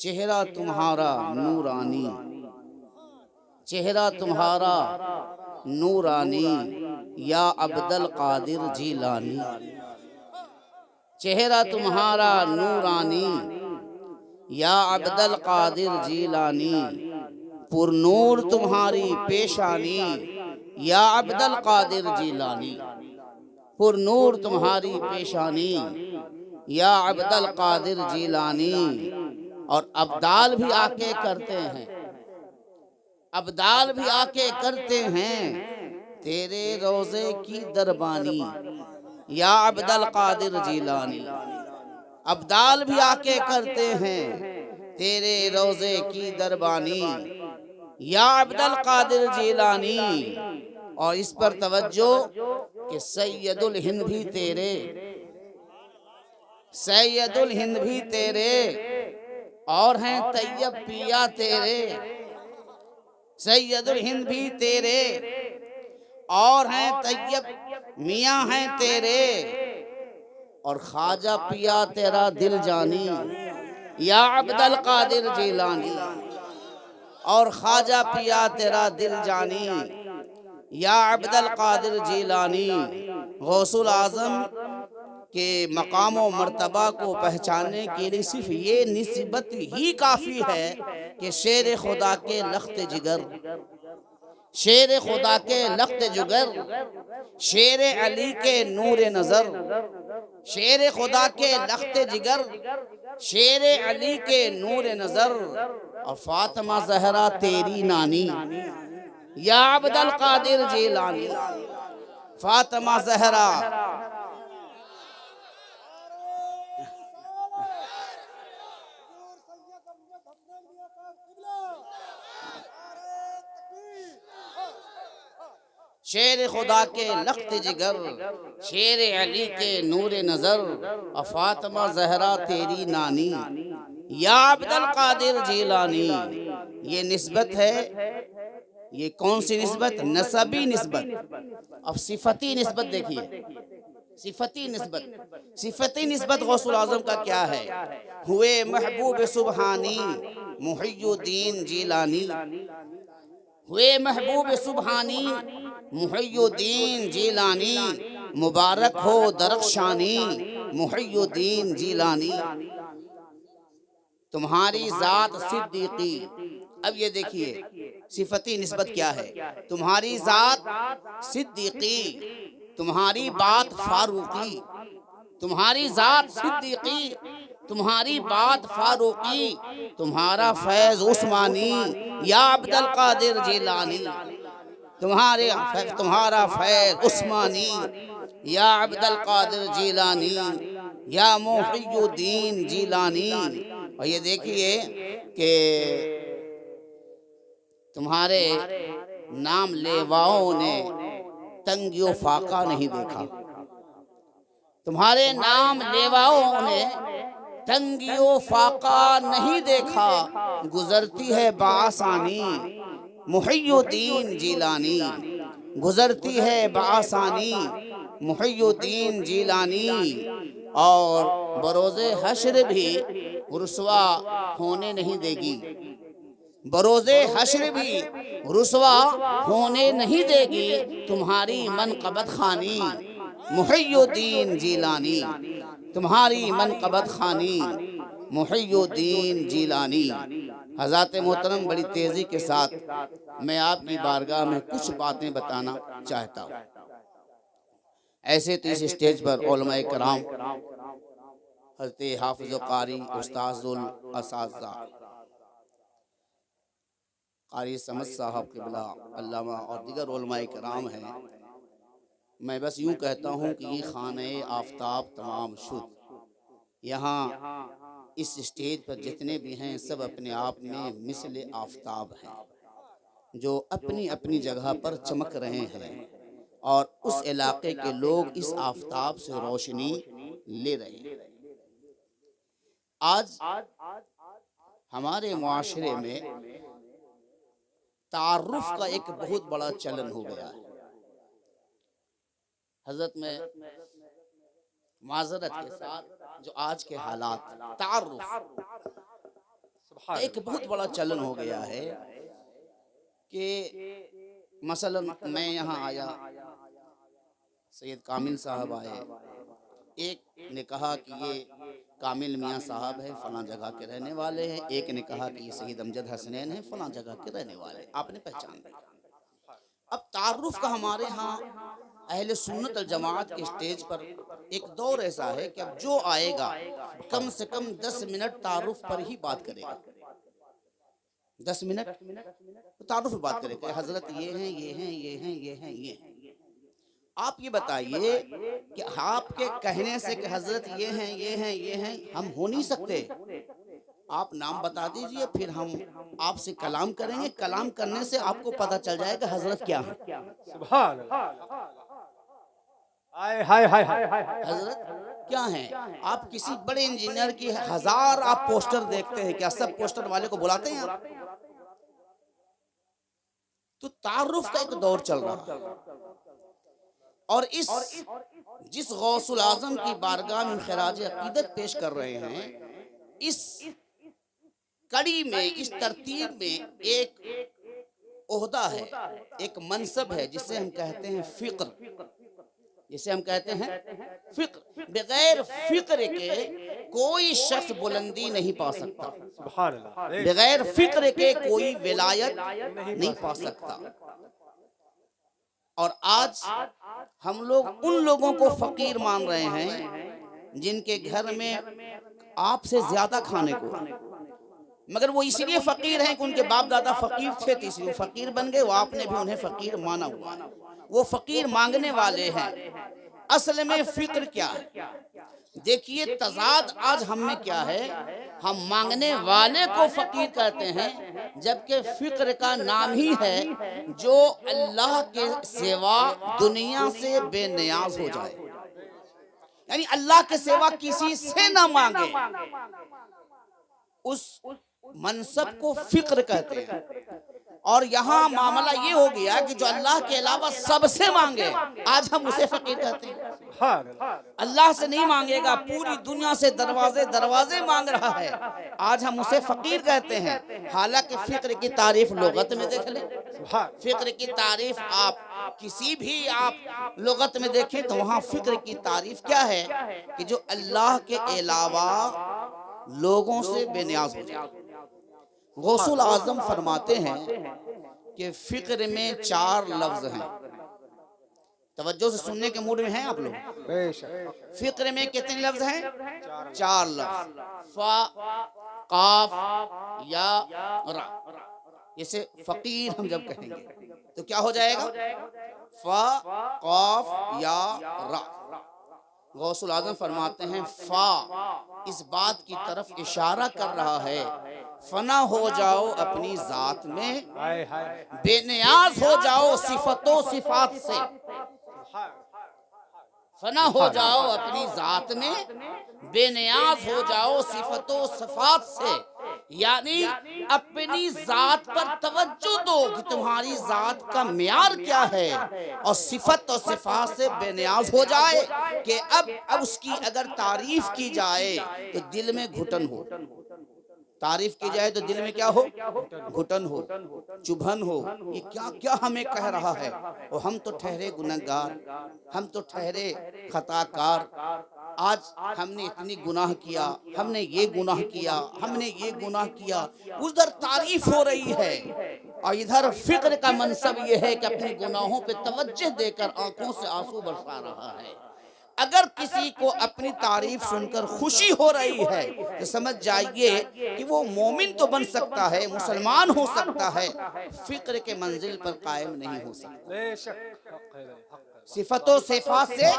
چہرہ تمہارا نورانی، چہرہ تمہارا نورانی، یا عبد القادر جیلانی، چہرہ تمہارا نورانی، یا عبد القادر جیلانی، پر نور تمہاری پیشانی، یا عبد القادر جیلانی، پر نور تمہاری پیشانی، یا عبد القادر جیلانی۔ اور ابدال بھی آ کے کرتے ہیں، ابدال بھی آ کے کرتے ہیں تیرے روضے کی دربانی، یا عبد القادر جیلانی، ابدال بھی آ کے کرتے ہیں تیرے روضے کی دربانی، یا عبد القادر جیلانی۔ اور اس پر توجہ کہ سید الہند بھی تیرے، سید الہند بھی تیرے، اور ہیں طیب پیا تیرے، سید الہند بھی تیرے، اور ہیں طیب میاں ہیں تیرے، اور خواجہ پیا تیرا دل جانی، یا عبد القادر جیلانی، اور خواجہ پیا تیرا دل جانی، یا عبد القادر جیلانی۔ غوث الاعظم کے مقام و مرتبہ کو پہچاننے کے لیے صرف یہ نسبت ہی کافی ہے کہ شیر خدا کے لخت جگر، شیر خدا کے لخت جگر، شیر علی کے نور نظر، شیر خدا کے لخت جگر، شیر علی کے نور نظر، اور فاطمہ زہرا تیری نانی، یا عبد القادر جیلانی، فاطمہ زہرا۔ شیر خدا کے لخت جگر، شیر علی کے نور نظر، اور فاطمہ زہرا تیری نانی، یا عبد القادر جیلانی۔ یہ نسبت ہے، یہ کون سی نسبت؟ نسبی نسبت۔ اب صفتی نسبت دیکھیے، صفتی نسبت، صفتی نسبت غوث الاعظم کا کیا ہے؟ ہوئے محبوب سبحانی محی الدین جیلانی، ہوئے محبوب سبحانی محی الدین جیلانی، مبارک ہو درخشانی محی الدین جیلانی۔ تمہاری ذات صدیقی، اب یہ دیکھیے صفتی نسبت کیا ہے؟ تمہاری ذات صدیقی، تمہاری بات فاروقی، تمہاری ذات صدیقی، تمہاری بات فاروقی، تمہارا فیض عثمانی، یا عبد القادر جیلانی، تمہارا فیض عثمانی، یا عبد القادر جیلانی، یا محی الدین جیلانی۔ اور یہ دیکھیے کہ تمہارے نام لیواؤں نے تنگی و فاقہ نہیں دیکھا، تمہارے نام لیواؤں نے تنگی و فاقہ نہیں دیکھا، گزرتی ہے بآسانی محی الدین جیلانی، گزرتی ہے بآسانی محی الدین جیلانی۔ اور بروز حشر بھی رسوا ہونے نہیں دے گی، بروز حشر بھی رسوا ہونے نہیں دے گی تمہاری منقبت خوانی محی الدین جیلانی، تمہاری منقبت خوانی محی الدین جیلانی۔ حضرات محترم، بڑی تیزی کے ساتھ میں آپ کی بارگاہ میں کچھ باتیں بتانا چاہتا ہوں۔ ایسے تو اس اسٹیج پر علماء کرام، حضرت حافظ و قاری استاذ الاساتذہ قاری سمد صاحب قبلہ، علامہ اور دیگر علماء کرام ہیں۔ میں بس یوں کہتا ہوں کہ یہ خانہ آفتاب تمام شد، یہاں اس اسٹیج پر جتنے بھی ہیں سب اپنے آپ میں مثل آفتاب ہیں، جو اپنی اپنی جگہ پر چمک رہے ہیں، اور اس علاقے کے لوگ اس آفتاب سے روشنی لے رہے ہیں۔ آج ہمارے معاشرے میں تعارف کا ایک بہت بڑا چلن ہو گیا ہے۔ حضرت میں معذرت کے ساتھ جو آج کے حالات، تعارف، ایک بہت بڑا چلن ہو گیا ہے کہ مثلا میں یہاں آیا، سید کامل صاحب آئے، ایک نے کہا کہ یہ کامل میاں صاحب ہے، فلاں جگہ کے رہنے والے ہیں، ایک نے کہا کہ یہ سید امجد حسنین ہیں، فلاں جگہ کے رہنے والے ہیں، آپ نے پہچان لیا۔ اب تعارف کا ہمارے ہاں اہل سنت الجماعت کے سٹیج پر ایک دور ایسا ہے کہ اب جو آئے گا کم سے کم 10 منٹ تعارف پر ہی بات کرے گا، 10 منٹ تعارف پر بات کرے گا کہ حضرت یہ ہیں، یہ ہیں، یہ ہیں، یہ ہیں، یہ ہیں۔ آپ یہ بتائیے کہ آپ کے کہنے سے کہ حضرت یہ ہیں، یہ ہیں، یہ ہیں، ہم ہو نہیں سکتے۔ آپ نام بتا دیجئے، پھر ہم آپ سے کلام کریں گے، کلام کرنے سے آپ کو پتہ چل جائے کہ حضرت کیا ہیں۔ سبحان اللہ، حضرت کیا ہیں؟ آپ کسی بڑے انجینئر کی 1000 آپ پوسٹر دیکھتے ہیں، کیا سب پوسٹر والے کو بلاتے ہیں آپ؟ تو تعارف کا ایک دور چل رہا ہے، اور جس غوث العظم کی بارگاہ میں خراج عقیدت پیش کر رہے ہیں، اس کڑی میں، اس ترتیب میں ایک عہدہ ہے، ایک منصب ہے جسے ہم کہتے ہیں فقر، جسے ہم کہتے ہیں فقر۔ بغیر فقر کے کوئی شخص بلندی نہیں پا سکتا، سبحان اللہ، بغیر فقر کے کوئی ولایت نہیں پا سکتا۔ اور آج ہم لوگ ان لوگوں کو فقیر مان رہے ہیں جن کے گھر میں آپ سے زیادہ کھانے کو، مگر وہ اسی لیے فقیر ہیں کہ ان کے باپ دادا فقیر تھے، تو اس لیے وہ فقیر بن گئے، وہ آپ نے بھی انہیں فقیر مانا ہوا ہے، وہ فقیر مانگنے والے ہیں۔ اصل میں فقر کیا ہے؟ دیکھیے تضاد آج ہم میں کیا ہے، ہم مانگنے والے کو فقیر کہتے ہیں، جبکہ فقر کا نام ہی ہے جو اللہ کے سوا دنیا سے بے نیاز ہو جائے، یعنی اللہ کے سوا کسی سے نہ مانگے، اس منصب کو فقر کہتے ہیں۔ اور یہاں معاملہ یہ ہو گیا کہ جو اللہ کے علاوہ سب سے مانگے، آج ہم اسے فقیر کہتے ہیں۔ اللہ سے نہیں مانگے گا، پوری دنیا سے دروازے مانگ رہا ہے، آج ہم اسے فقیر کہتے ہیں۔ حالانکہ فقر کی تعریف لغت میں دیکھ لیں، فقر کی تعریف آپ کسی بھی آپ لغت میں دیکھیں تو وہاں فقر کی تعریف کیا ہے کہ جو اللہ کے علاوہ لوگوں سے بے نیاز ہو جائے۔ غوث العظم فرماتے ہیں کہ فقر میں 4 لفظ ہیں، توجہ سے سننے کے موڈ میں ہیں آپ لوگ؟ فقر میں کتنے لفظ ہیں؟ 4 لفظ، فا، قاف، یا، را۔ جیسے فقیر ہم جب کہیں گے تو کیا ہو جائے گا؟ فا، قاف، یا، را۔ غوث العظم فرماتے ہیں فا اس بات کی طرف اشارہ کر رہا ہے فنا ہو جاؤ اپنی ذات میں، بے نیاز ہو جاؤ صفت و صفات سے، فنا ہو جاؤ اپنی ذات میں، بے نیاز ہو جاؤ صفت و صفات سے، یعنی اپنی ذات پر توجہ دو کہ تمہاری ذات کا معیار کیا ہے، اور صفت اور صفات سے بے نیاز ہو جائے کہ اب اس کی اگر تعریف کی جائے تو دل میں گھٹن ہو، تعریف کی جائے تو دل میں کیا ہو؟ گھٹن ہو، چبھن ہو، یہ کیا کیا ہمیں کہہ رہا ہے، اور ہم تو ٹھہرے گنہگار، ہم تو ٹھہرے خطاکار، آج ہم نے اتنی گناہ کیا، ہم نے یہ گناہ کیا، ہم نے یہ گناہ کیا، ادھر تعریف ہو رہی ہے اور ادھر فقر کا منصب یہ ہے کہ اپنی گناہوں پہ توجہ دے کر آنکھوں سے آنسو برسا رہا ہے۔ اگر کسی کو اپنی تعریف سن کر خوشی ہو رہی ہے تو سمجھ جائیے کہ وہ مومن تو بن سکتا ہے، مسلمان ہو سکتا ہے، فقر کے منزل پر قائم نہیں ہو سکتا۔ صفت و صفات سے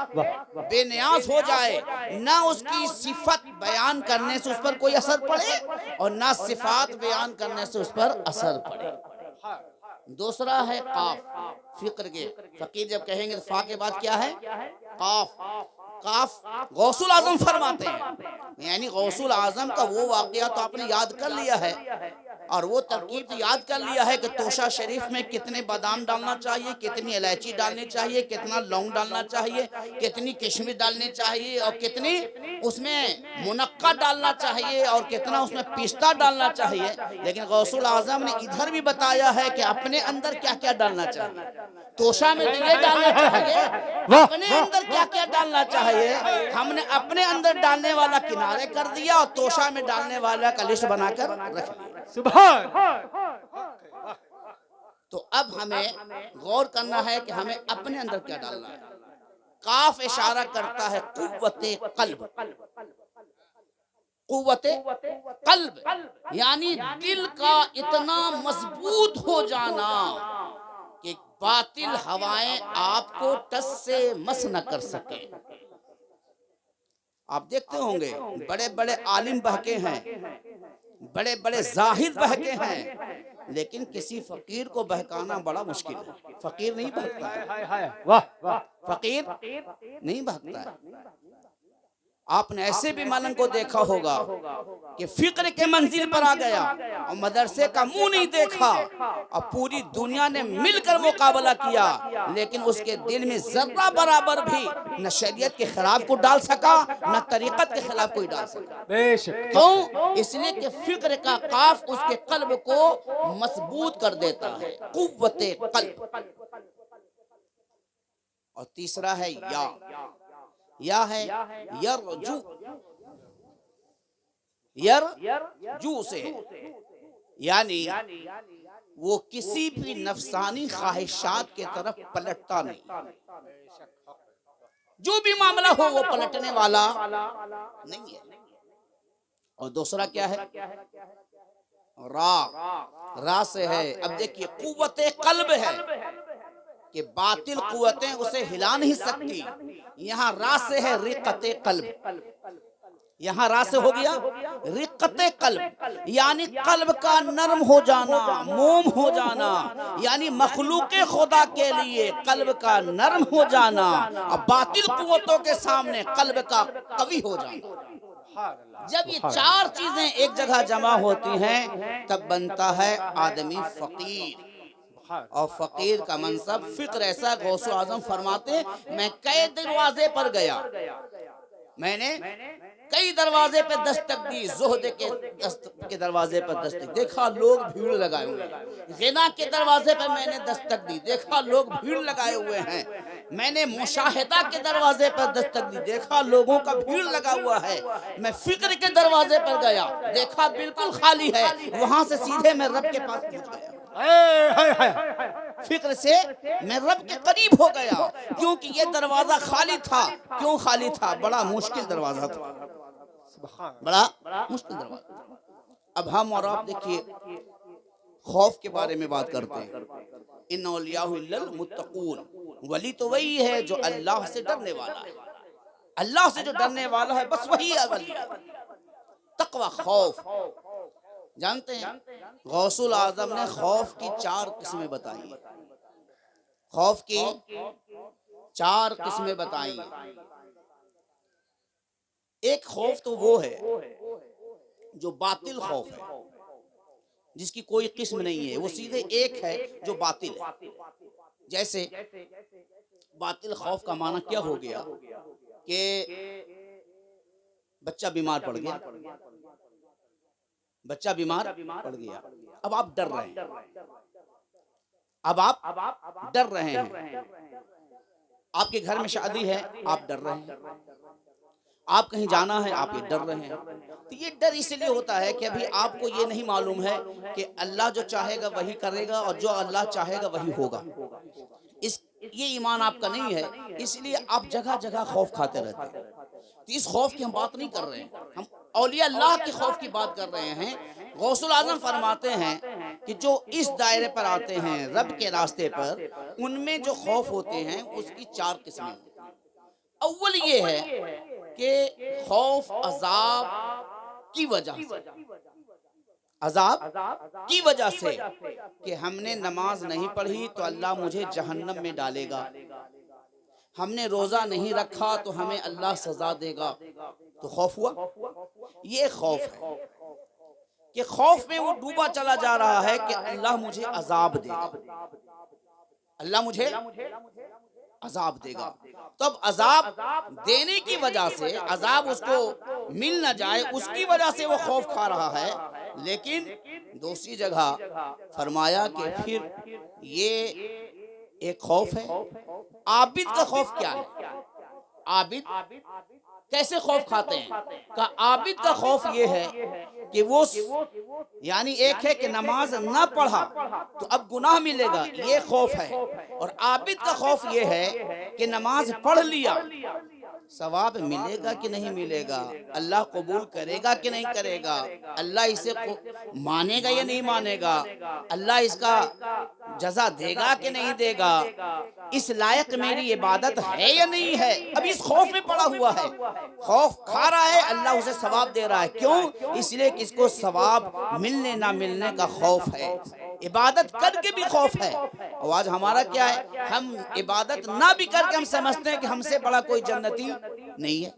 بے نیاز ہو جائے، نہ اس کی صفت بیان کرنے سے اس پر کوئی اثر پڑے اور نہ صفات بیان کرنے سے اس پر اثر پڑے۔ دوسرا ہے قاف، فقر کے فقیر جب کہیں گے تو فا کے بعد کیا ہے؟ قاف۔ قاف غوث العظم فرماتے ہیں، یعنی غوث العظم کا وہ واقعہ تو آپ نے یاد کر لیا ہے اور وہ ترکیب یاد کر لیا ہے کہ توشہ شریف میں کتنے بادام ڈالنا چاہیے، کتنی الائچی ڈالنی چاہیے، کتنا لونگ ڈالنا چاہیے، کتنی کشمش ڈالنی چاہیے، اور کتنی اس میں منقع ڈالنا چاہیے، اور کتنا اس میں پستہ ڈالنا چاہیے۔ لیکن غوث اعظم نے ادھر بھی بتایا ہے کہ اپنے اندر کیا کیا ڈالنا چاہیے۔ توشہ میں تو یہ ڈالنا چاہیے، اپنے اندر کیا کیا ڈالنا چاہیے۔ ہم نے اپنے اندر ڈالنے والا کنارے کر دیا اور توشہ میں ڈالنے والا کا لسٹ بنا کر رکھ لیا۔ سبحان تو اب ہمیں غور کرنا ہے کہ ہمیں اپنے اندر کیا ڈالنا ہے۔ کاف اشارہ کرتا ہے قوت قلب، قوت قلب یعنی دل کا اتنا مضبوط ہو جانا کہ باطل ہوائیں آپ کو ٹس سے مس نہ کر سکیں۔ آپ دیکھتے ہوں گے بڑے بڑے عالم بہکے ہیں، بڑے بڑے زاہد بہکے ہیں، لیکن کسی فقیر کو بہکانا بڑا مشکل ہے۔ فقیر نہیں بہکتا ہے، واہ واہ فقیر نہیں بہکتا ہے۔ آپ نے ایسے بھی ملنگ کو دیکھا ہوگا کہ فقر کے منزل پر آ گیا اور مدرسے کا منہ نہیں دیکھا اور پوری دنیا نے مل کر مقابلہ کیا، لیکن اس کے دل میں ذرہ برابر بھی نہ شریعت کے خلاف کو ڈال سکا، نہ طریقت کے خلاف کوئی ڈال سکا۔ بے شک کیوں؟ اس لیے کہ فقر کا قاف اس کے قلب کو مضبوط کر دیتا ہے، قوت قلب۔ اور تیسرا ہے یا ہے یرجو، یرجو سے یعنی وہ کسی بھی نفسانی خواہشات کے طرف پلٹتا نہیں، جو بھی معاملہ ہو وہ پلٹنے والا نہیں ہے۔ اور دوسرا کیا ہے؟ را سے ہے۔ اب دیکھیے قوت قلب ہے کہ باطل قوتیں اسے ہلا نہیں سکتی، یہاں را سے ہے رقت قلب، یہاں را سے ہو گیا رقت قلب یعنی قلب کا نرم ہو جانا، موم ہو جانا، یعنی مخلوق خدا کے لیے قلب کا نرم ہو جانا اور باطل قوتوں کے سامنے قلب کا قوی ہو جانا۔ جب یہ چار چیزیں ایک جگہ جمع ہوتی ہیں تب بنتا ہے آدمی فقیر، اور فقیر کا منصب فقر ایسا۔ غوث اعظم فرماتے میں کئی دروازے پر گیا، میں نے کئی دروازے پہ دستک دی، زہد کے دروازے پر دستک دیکھا لوگ بھیڑ لگائے ہوئے ہیں، غنا کے دروازے پر میں نے دستک دی، دیکھا لوگ بھیڑ لگائے ہوئے ہیں، میں نے مشاہدہ کے دروازے پر دستک دی، دیکھا لوگوں کا بھیڑ لگا ہوا ہے، میں فکر کے دروازے پر گیا، دیکھا بالکل خالی ہے، وہاں سے سیدھے میں رب کے پاس پہنچ گیا، فکر سے میں رب کے قریب ہو گیا، کیونکہ یہ دروازہ خالی تھا۔ کیوں خالی تھا؟ بڑا مشکل دروازہ تھا، بڑا مشکل دروازہ تھا۔ اب ہم اور آپ دیکھیے خوف کے بارے میں بات کرتے ہیں۔ ان اولیاء الا المتقون، ولی تو وہی ہے جو اللہ سے ڈرنے والا ہے، اللہ سے جو ڈرنے والا ہے بس وہی ہے ولی۔ تقوی، خوف، جانتے ہیں غوث اعظم نے خوف کی 4 قسمیں بتائی ہیں، خوف کی 4 قسمیں بتائی ہیں۔ ایک خوف تو وہ ہے جو باطل خوف ہے، جس کی کوئی قسم نہیں ہے، وہ سیدھے ایک ہے جو باطل ہے۔ جیسے باطل خوف کا معنی کیا ہو گیا کہ بچہ بیمار پڑ گیا، بچہ بیمار پڑ گیا، اب آپ ڈر رہے ہیں، اب آپ ڈر رہے ہیں، آپ کے گھر میں شادی ہے، آپ ڈر رہے ہیں، آپ کہیں جانا ہے، آپ یہ ڈر رہے ہیں۔ تو یہ ڈر اس لیے ہوتا ہے کہ ابھی آپ کو یہ نہیں معلوم ہے کہ اللہ جو چاہے گا وہی کرے گا اور جو اللہ چاہے گا وہی ہوگا، یہ ایمان آپ کا نہیں ہے، اس لیے آپ جگہ جگہ خوف کھاتے رہتے ہیں۔ تو اس خوف کی ہم بات نہیں کر رہے ہیں، ہم اولیاء اللہ کے خوف کی بات کر رہے ہیں۔ غوث اعظم فرماتے ہیں کہ جو اس دائرے پر آتے ہیں رب کے راستے پر، ان میں جو خوف ہوتے ہیں اس کی 4 قسمیں ہوتی ہیں۔ اول یہ ہے کہ خوف عذاب کی وجہ سے، عذاب کی وجہ سے کہ ہم نے نماز نہیں پڑھی تو اللہ مجھے جہنم میں ڈالے گا، ہم نے روزہ نہیں رکھا تو ہمیں اللہ سزا دے گا، تو خوف ہوا۔ یہ خوف ہے کہ خوف میں وہ ڈوبا چلا جا رہا ہے کہ اللہ مجھے عذاب دے گا، اللہ مجھے عذاب دے گا. تب عذاب دینے کی وجہ سے، عذاب اس کو مل نہ جائے اس کی وجہ سے وہ خوف کھا رہا ہے. لیکن دوسری جگہ فرمایا کہ پھر یہ ایک خوف ہے. عابد کا خوف کیا ہے؟ عابد کیسے خوف کھاتے ہیں؟ کہ عابد کا خوف یہ ہے کہ وہ یعنی ایک ہے کہ نماز نہ پڑھا تو اب گناہ ملے گا، یہ خوف ہے. اور عابد کا خوف یہ ہے کہ نماز پڑھ لیا، ثواب ملے گا کہ نہیں ملے گا، اللہ قبول کرے گا کہ نہیں کرے گا، اللہ اسے مانے گا یا نہیں مانے گا، اللہ اس کا جزا دے گا کہ نہیں دے گا، اس لائق میری عبادت ہے یا نہیں ہے. اب اس خوف میں پڑا ہوا ہے، خوف کھا رہا ہے، اللہ اسے ثواب دے رہا ہے. کیوں؟ اس لیے کہ اس کو ثواب ملنے نہ ملنے کا خوف ہے، عبادت کر کے بھی خوف ہے. اور آج ہمارا کیا ہے؟ ہم عبادت نہ بھی کر کے ہم سمجھتے ہیں کہ ہم سے بڑا کوئی جنتی نہیں ہے.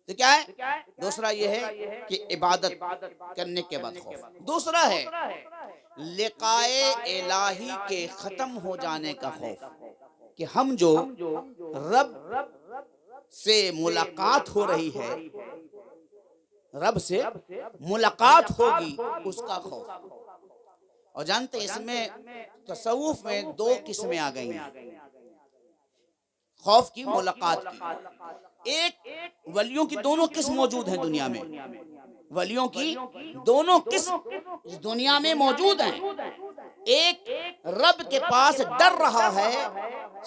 تو کیا ہے؟ دوسرا یہ ہے کہ عبادت کرنے کے بعد خوف. دوسرا ہے لقائے الہی کے ختم ہو جانے کا خوف، کہ ہم جو رب سے ملاقات ہو رہی ہے، رب سے ملاقات ہوگی، اس کا خوف. اور جانتے اس میں تصوف میں دو قسمیں آ گئی ہیں خوف کی، ملاقات کی. ایک ولیوں کی دونوں قسم موجود ہیں دنیا میں، ولیوں کی دونوں قسم اس دنیا میں موجود ہیں. ایک رب کے پاس ڈر رہا ہے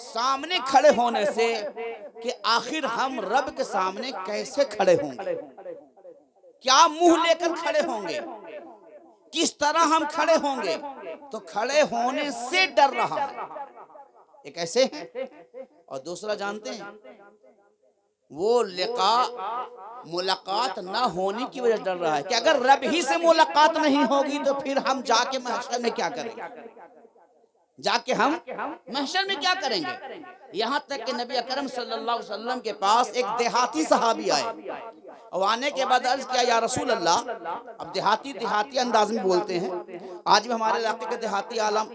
سامنے کھڑے ہونے سے کہ آخر ہم رب کے سامنے کیسے کھڑے ہوں گے، کیا منہ لے کر کھڑے ہوں گے، کس طرح ہم کھڑے ہوں گے. تو کھڑے ہونے سے ڈر رہا ہے، ایک ایسے ہیں. اور دوسرا جانتے ہیں وہ ملاقات نہ ہونے کی وجہ سے ڈر رہا ہے کہ اگر رب ہی سے ملاقات نہیں ہوگی تو پھر ہم جا کے محشر میں کیا کریں گے، جا کے ہم محشر میں کیا کریں گے. یہاں تک کہ نبی اکرم صلی اللہ علیہ وسلم کے پاس ایک دیہاتی صحابی آئے اور آنے کے بعد عرض کیا یا رسول اللہ. اب دیہاتی انداز میں بولتے ہیں، آج بھی ہمارے علاقے کے دیہاتی عالم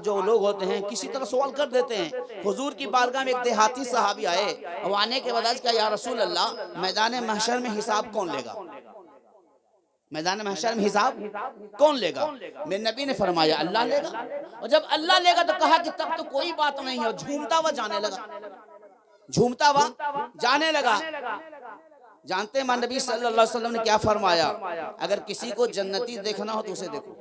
جو لوگ ہوتے ہیں کسی طرح سوال کر دیتے ہیں. حضور کی بارگاہ میں ایک دیہاتی صحابی آئے اور آنے کے بعد عرض کیا یا رسول اللہ میدان محشر میں حساب کون لے گا، میدان محشر میں حساب کون لے گا. میرے نبی نے فرمایا اللہ لے گا. اور جب اللہ لے گا تو کہا کہ تب تو کوئی بات نہیں ہے. جھومتا ہوا جانے لگا، جھومتا ہوا جانے لگا. جانتے ہیں نبی صلی اللہ علیہ وسلم نے کیا فرمایا؟ اگر کسی کو جنتی دیکھنا ہو تو اسے دیکھو،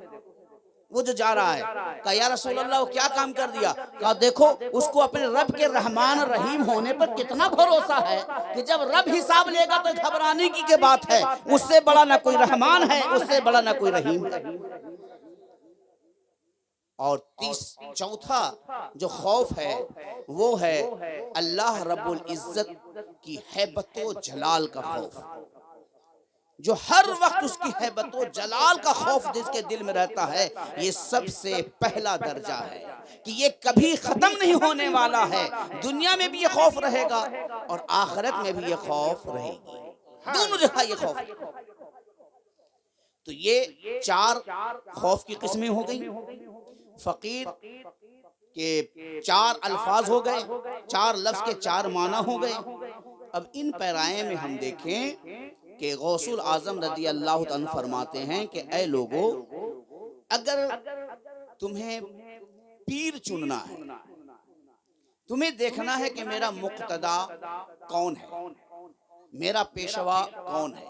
وہ جو جا رہا ہے. کہا یا رسول اللہ وہ کیا کام کر دیا؟ کہا دیکھو اس کو اپنے رب کے رحمان رحیم ہونے پر کتنا بھروسہ ہے کہ جب رب حساب لے گا تو گھبرانے کی کیا بات ہے، اس سے بڑا نہ کوئی رحمان ہے، اس سے بڑا نہ کوئی رحیم ہے. اور چوتھا جو خوف ہے وہ ہے اللہ رب العزت کی ہیبت و جلال کا خوف، جو ہر وقت اس کی ہیبت و جلال کا خوف جس کے دل میں رہتا ہے. یہ سب سے پہلا درجہ ہے کہ یہ کبھی ختم نہیں ہونے والا ہے. دنیا میں بھی یہ خوف رہے گا اور آخرت میں بھی یہ خوف رہے گی، دونوں جگہ یہ خوف ہے. تو یہ چار خوف کی قسمیں ہو گئی. فقیر کے چار الفاظ ہو گئے، چار لفظ کے چار معنی ہو گئے. اب ان پیرائے میں ہم دیکھیں کہ غوث الاعظم رضی اللہ عنہ فرماتے ہیں کہ اے لوگو، اگر تمہیں پیر چننا ہے، تمہیں دیکھنا ہے کہ میرا مقتدا کون ہے، میرا پیشوا کون ہے،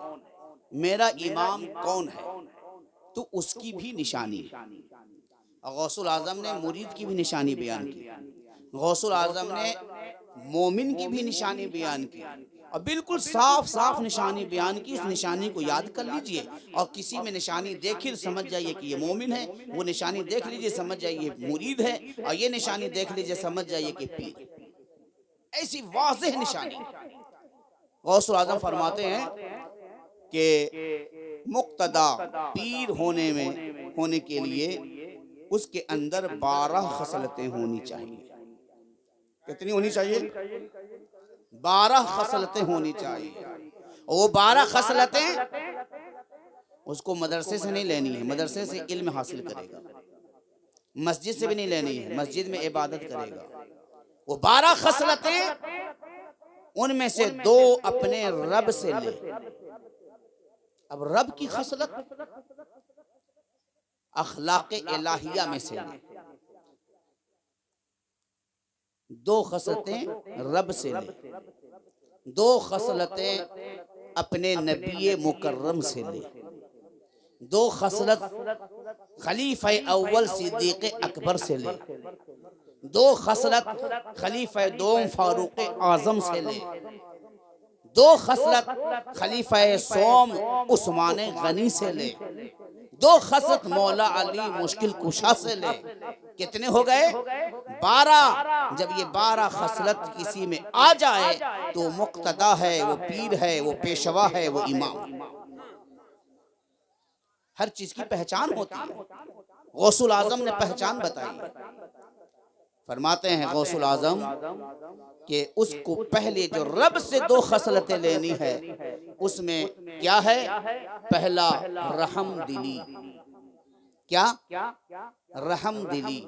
میرا امام کون ہے، تو اس کی بھی نشانی ہے. غوث الاعظم نے مرید کی بھی نشانی بیان کی، غوث الاعظم نے مومن کی بھی نشانی بیان کی، اور بالکل صاف صاف نشانی بیان کی. اس نشانی کو یاد کر لیجئے اور کسی میں نشانی دیکھی سمجھ جائیے کہ یہ مومن ہے، وہ نشانی دیکھ لیجئے سمجھ جائیے مرید ہے، اور یہ نشانی دیکھ لیجئے سمجھ جائیے کہ پیر. ایسی واضح نشانی. غوث الاعظم فرماتے ہیں کہ مقتدا پیر ہونے کے لیے اس کے اندر 12 خصلتیں ہونی چاہیے. کتنی ہونی چاہیے؟ 12 خصلتیں ہونی چاہیے. وہ 12 خصلتیں اس کو مدرسے سے نہیں لینی ہے، مدرسے سے علم حاصل کرے گا، مسجد سے بھی نہیں لینی ہے، مسجد میں عبادت کرے گا۔ وہ 12 خصلتیں ان میں سے 2 اپنے رب سے لے۔ اب رب کی خصلت اخلاق الہیہ میں سے لے، 2 خصلتیں رب سے لے، 2 خصلتیں اپنے نبی مکرم سے لے، 2 خصلت خلیفہ اول صدیق اکبر سے لے، 2 خصلت خلیفہ دوم فاروق اعظم سے لے، 2 خصلت خلیفہ سوم عثمان غنی سے لے، 2 خصلت مولا علی مشکل کشا سے لے۔ کتنے ہو گئے؟ 12۔ جب یہ 12 خصلت کسی میں آ جائے تو وہ مقتدا ہے، وہ پیر ہے، وہ پیشوا ہے، وہ امام۔ ہر چیز کی پہچان ہوتی ہے۔ غوث الاعظم نے پہچان بتائی، فرماتے ہیں غوث الاعظم کہ اس کو پہلے جو رب سے 2 خصلتیں لینی ہے، اس میں کیا ہے؟ پہلا رحم دلی۔ کیا؟ رحم دلی۔